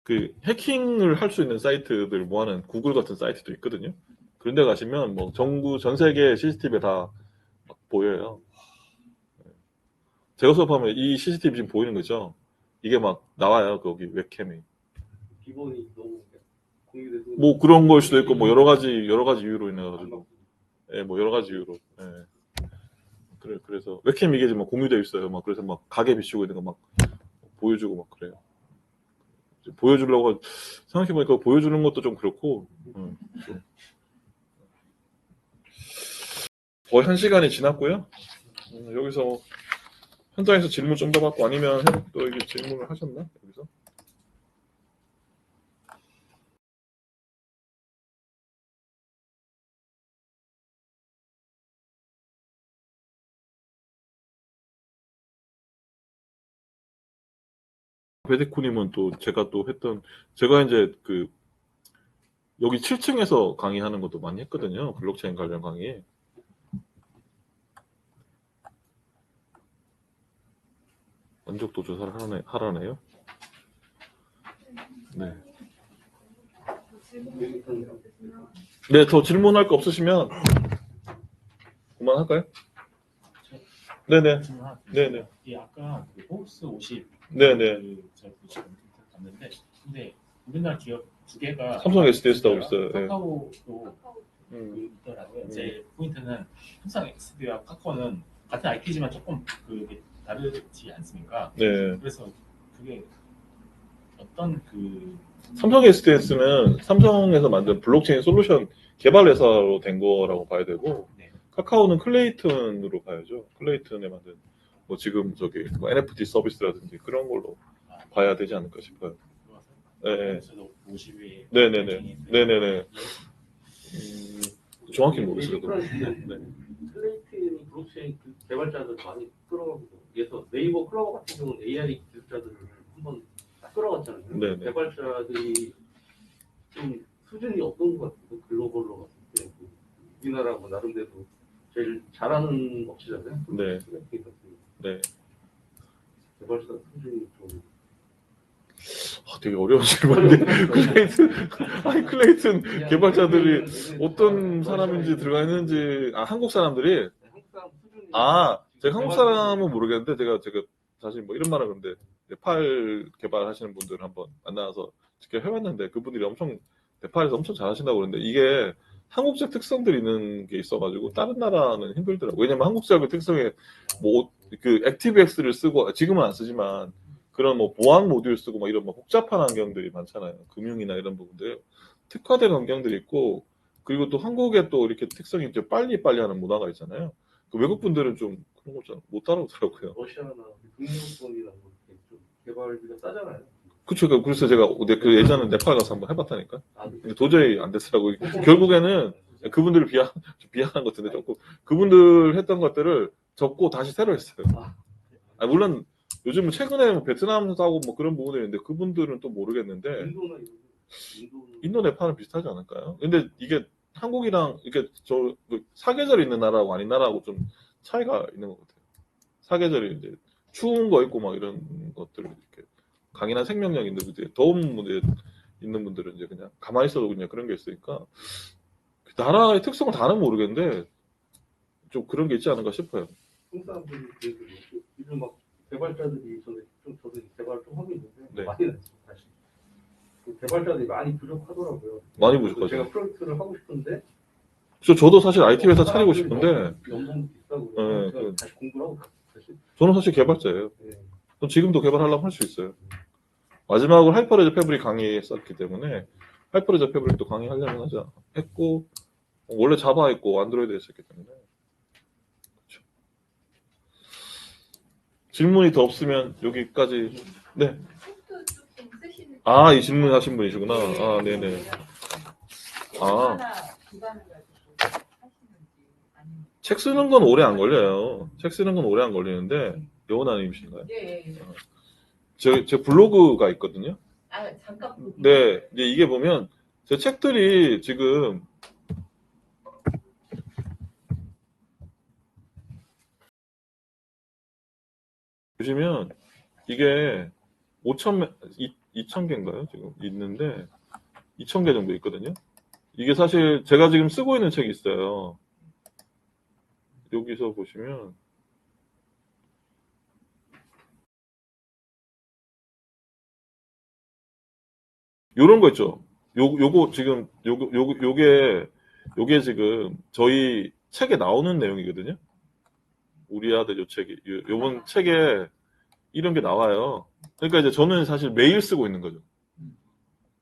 그 해킹을 할 수 있는 사이트들 모아는 구글 같은 사이트도 있거든요. 그런 데 가시면 뭐 전 세계 CCTV에 다 보여요. 제가 수업하면 이 CCTV 지금 보이는 거죠. 이게 막 나와요 거기 웹캠이. 기본이 너무 공유돼서 뭐 그런 걸 수도 있고 뭐 여러 가지 이유로 인해 가지고 뭐 여러 가지 이유로 그래서 웹캠 이게 지금 공유되어 있어요. 막 그래서 막 가게 비추고 있는 거 막 보여주고 막 그래요. 보여주려고 생각해보니까 보여주는 것도 좀 그렇고 거의 1시간이 지났고요. 여기서 현장에서 질문 좀 더 받고 아니면 또 이게 질문을 하셨나 여기서? 베데코님은 또 제가 또 했던 제가 이제 여기 7층에서 강의하는 것도 많이 했거든요. 블록체인 관련 강의. 만족도 조사를 하라네요. 네. 네, 더 질문할 거 없으시면 그만할까요? 네네. 네네. 이 아까 그 포브스 50 네네. 제가 지금 봤는데 근데 우리나라 기업 두 개가 삼성 SDS도 있어요. 네. 카카오도 있더라고요. 제 포인트는 항상 SD와 카카오는 같은 IP지만 조금 다르지 않습니까? 네. 그래서 그게 어떤 삼성 SDS는 삼성에서 만든 블록체인 솔루션 개발 회사로 된 거라고 봐야 되고, 네. 카카오는 클레이튼으로 봐야죠. 클레이튼에 만든 뭐 지금 저기 뭐 NFT 서비스라든지 그런 걸로 봐야 되지 않을까 싶어요. 네. 그래서 50위. 네네네. 정확히 모르겠어요. 네. 클레이튼이 블록체인 그 개발자들 많이 끌어가고, 그래서 네이버 클라우드 같은 경우는 AI 기술자들을 한번 딱 끌어갔잖아요. 네네. 개발자들이 좀 수준이 어떤 것 같아요? 글로벌로 봤을 때 우리나라 뭐 나름대로 제일 잘하는 업체잖아요. 네. 클레이튼 같은 경우. 네. 개발자 수준이 좀 되게 어려운 질문인데 클레이튼 개발자들이 어떤 사람인지 들어가 있는지 한국 사람들이 한국 사람 수준이 제가 한국 사람은 모르겠는데 제가 사실 뭐 이런 말은 그런데 네팔 개발하시는 분들 한번 만나서 직접 해봤는데 그분들이 엄청 네팔에서 엄청 잘하신다고 그러는데 이게 한국적 특성들이 있는 게 있어가지고 다른 나라는 힘들더라고. 왜냐면 한국적의 특성에 뭐 그 액티브엑스를 쓰고 지금은 안 쓰지만 그런 뭐 보안 모듈 쓰고 막 이런 뭐 복잡한 환경들이 많잖아요. 금융이나 이런 부분들 특화된 환경들이 있고 그리고 또 한국에 또 이렇게 특성이 이제 빨리 하는 문화가 있잖아요. 그 외국 분들은 좀 그런 거 잘 못 따라오더라고요. 러시아나 동유럽권이나 뭐 이렇게 좀 개발비가 싸잖아요. 그쵸. 그래서 제가 그 예전에 네팔 가서 한번 해봤다니까. 아, 근데 도저히 안 됐더라고요. 결국에는 그분들을 비하한 것 같은데 조금 그분들 했던 것들을 접고 다시 새로 했어요. 물론 요즘은 최근에 뭐 베트남 사고 뭐 그런 부분이 있는데 그분들은 또 모르겠는데 인도나 인도 네팔은 비슷하지 않을까요? 근데 이게 한국이랑 이게 저 사계절 있는 나라하고 아닌 나라하고 좀 차이가 있는 것 같아요. 사계절이 이제 추운 거 있고 막 이런 것들을 이렇게 강인한 생명력 있는 분들, 더운 분들 있는 분들은 이제 그냥 가만히 있어도 그냥 그런 게 있으니까 그 나라의 특성을 다는 모르겠는데 좀 그런 게 있지 않은가 싶어요. 한국 사람들이 그래도 요즘 막 개발자들이 저도 개발 좀 하고 있는데 네. 많이 났죠 다시. 그 개발자들이 많이 부족하더라고요. 많이 부족하죠. 제가 프로젝트를 하고 싶은데 저도 사실 IT 회사 차리고 싶은데 연봉도 비싸고 네, 제가 다시 공부를 하고 다시. 저는 사실 개발자예요. 네. 전 지금도 개발하려면 할 수 있어요. 마지막으로 하이퍼레저 패브릭 강의했었기 때문에 하이퍼레저 패브릭도 강의하려면 하자 했고 원래 자바 했고 안드로이드 했었기 때문에 그렇죠. 질문이 더 없으면 여기까지. 네. 이 질문 하신 분이시구나. 네네. 책 쓰는 건 오래 안 걸려요. 책 쓰는 건 오래 안 걸리는데 여원아님이신가요? 네. 제 블로그가 있거든요. 잠깐. 네, 이제 이게 보면 제 책들이 지금 보시면 이게 2,000개인가요? 지금 있는데 2,000개 정도 있거든요. 이게 사실 제가 지금 쓰고 있는 책이 있어요. 여기서 보시면 요런 거 있죠. 요거 지금 요게 지금 저희 책에 나오는 내용이거든요. 우리 아들 요 책이 요번 책에 이런 게 나와요. 그러니까 이제 저는 사실 매일 쓰고 있는 거죠.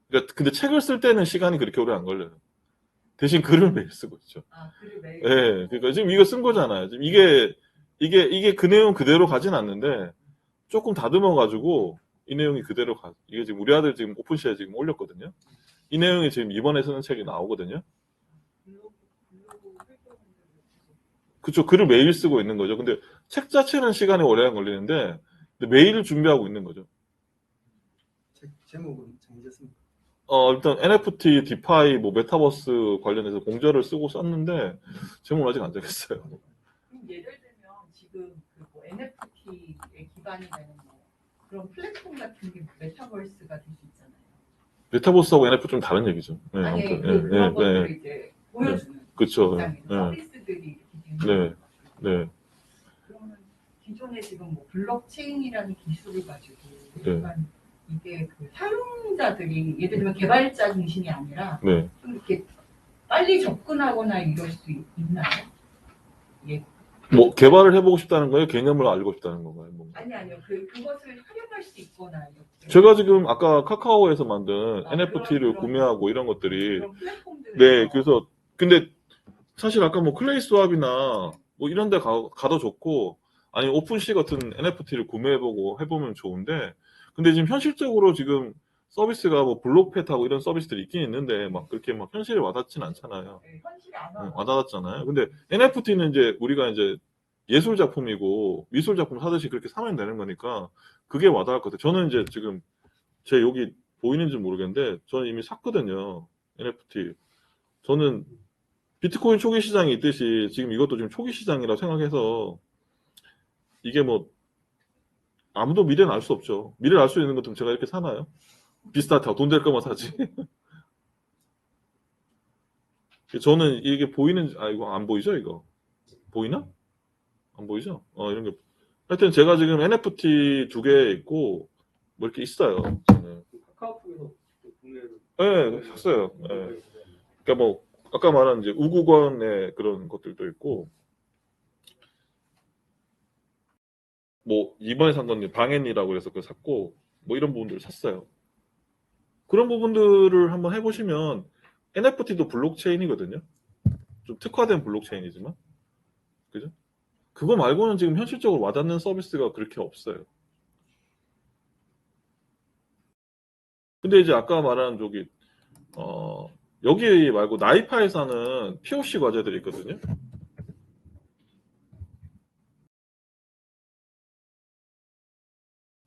그러니까 근데 책을 쓸 때는 시간이 그렇게 오래 안 걸려요. 대신 글을 매일 쓰고 있죠. 글을 매일. 네, 그러니까 지금 이거 쓴 거잖아요. 지금 이게 그 내용 그대로 가진 않는데 조금 다듬어 가지고 이 내용이 그대로 이게 지금 우리 아들 지금 오픈시에 지금 올렸거든요. 이 내용이 지금 이번에 쓰는 책이 나오거든요. 그쵸. 글을 매일 쓰고 있는 거죠. 근데 책 자체는 시간이 오래 안 걸리는데 매일 준비하고 있는 거죠. 책 제목은 정해졌습니다. 일단 NFT, 디파이, 뭐 메타버스 관련해서 공저를 쓰고 썼는데 제목은 아직 안 정했어요. 예를 들면 지금 뭐 NFT에 기반이 되는 뭐 그런 플랫폼 같은 게 메타버스가 될 수 있잖아요. 메타버스하고 NFT 좀 다른 얘기죠. 네, 아니 아무튼, 그런 것들을 이제 보여주는 그쵸. 서비스들이 네. 그러면 기존에 지금 뭐 블록체인이라는 기술을 가지고 네. 약간 이게 그 사용자들이 예를 들면 개발자 중심이 아니라 네. 좀 이렇게 빨리 접근하거나 이럴 수 있나요? 예. 뭐 개발을 해보고 싶다는 거예요? 개념을 알고 싶다는 건가요? 뭔가? 아니요. 그것을 활용할 수 있거나 이렇게. 제가 지금 아까 카카오에서 만든 아, NFT를 그런 구매하고 이런 것들이 그런 플랫폼들. 네, 그래서 근데 사실 아까 뭐 클레이 스왑이나 뭐 이런 데 가도 좋고 아니 오픈시 같은 NFT를 구매해보고 해보면 좋은데 근데 지금 현실적으로 지금 서비스가 뭐 블록펫하고 이런 서비스들이 있긴 있는데 막 그렇게 막 현실에 와닿진 않잖아요. 네, 현실이 안 네, 와. 와닿았잖아요. 근데 NFT는 이제 우리가 이제 예술 작품이고 미술 작품 사듯이 그렇게 사면 되는 거니까 그게 와닿을 것 같아요. 저는 이제 지금 제 여기 보이는지 모르겠는데 저는 이미 샀거든요. NFT. 저는 비트코인 초기 시장이 있듯이 지금 이것도 지금 초기 시장이라 생각해서 이게 뭐 아무도 미래는 알 수 없죠. 미래를 알 수 있는 것들은 제가 이렇게 사나요? 비슷하다고 돈 될 거만 사지. 저는 이게 보이는지 이거 안 보이죠 이거? 보이나? 안 보이죠? 이런 게 하여튼 제가 지금 NFT 2개 있고 뭐 이렇게 있어요. 저는. 카카오톡에서 구매를 네, 샀어요. 네. 그러니까 뭐 아까 말한 이제 우구건의 그런 것들도 있고 뭐 이번에 산 건 방앤이라고 해서 그거 샀고 뭐 이런 부분들을 샀어요. 그런 부분들을 한번 해보시면 NFT도 블록체인이거든요. 좀 특화된 블록체인이지만 그죠? 그거 말고는 지금 현실적으로 와닿는 서비스가 그렇게 없어요. 근데 이제 아까 말한 저기 여기 말고 나이파에서는 POC 과제들이 있거든요.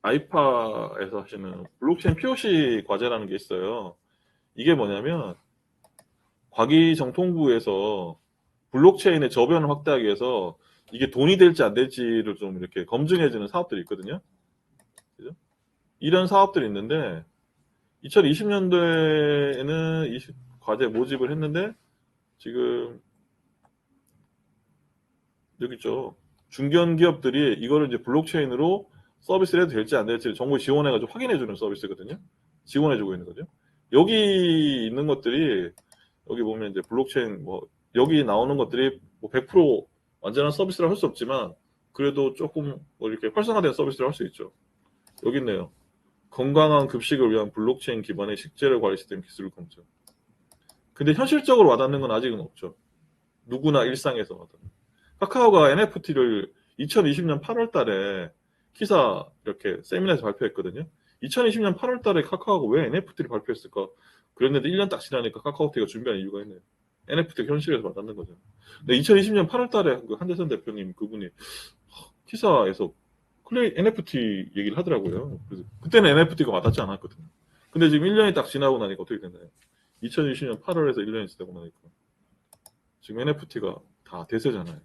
나이파에서 하시는 블록체인 POC 과제라는 게 있어요. 이게 뭐냐면 과기정통부에서 블록체인의 저변을 확대하기 위해서 이게 돈이 될지 안 될지를 좀 이렇게 검증해주는 사업들이 있거든요. 그죠? 이런 사업들이 있는데 2020년도에는 과제 모집을 했는데 지금 여기 있죠. 중견 기업들이 이거를 이제 블록체인으로 서비스를 해도 될지 안 될지 정부 지원해가지고 확인해주는 서비스거든요. 지원해주고 있는 거죠. 여기 있는 것들이 여기 보면 이제 블록체인 뭐 여기 나오는 것들이 뭐 100% 완전한 서비스를 할 수 없지만 그래도 조금 뭐 이렇게 활성화된 서비스를 할 수 있죠. 여기 있네요. 건강한 급식을 위한 블록체인 기반의 식재료 관리 시스템 기술 검증. 근데 현실적으로 와닿는 건 아직은 없죠. 누구나 일상에서 와닿는. 카카오가 NFT를 2020년 8월 달에 키사 이렇게 세미나에서 발표했거든요. 2020년 8월 달에 카카오가 왜 NFT를 발표했을까? 그랬는데 1년 딱 지나니까 카카오티가 준비한 이유가 있네요. NFT가 현실에서 와닿는 거죠. 근데 2020년 8월 달에 그 한대선 대표님 그분이 키사에서 NFT 얘기를 하더라고요. 그래서 그때는 NFT가 와닿지 않았거든요. 근데 지금 1년이 딱 지나고 나니까 어떻게 됐나요? 2020년 8월에서 1년이 지나고 나니까 지금 NFT가 다 대세잖아요.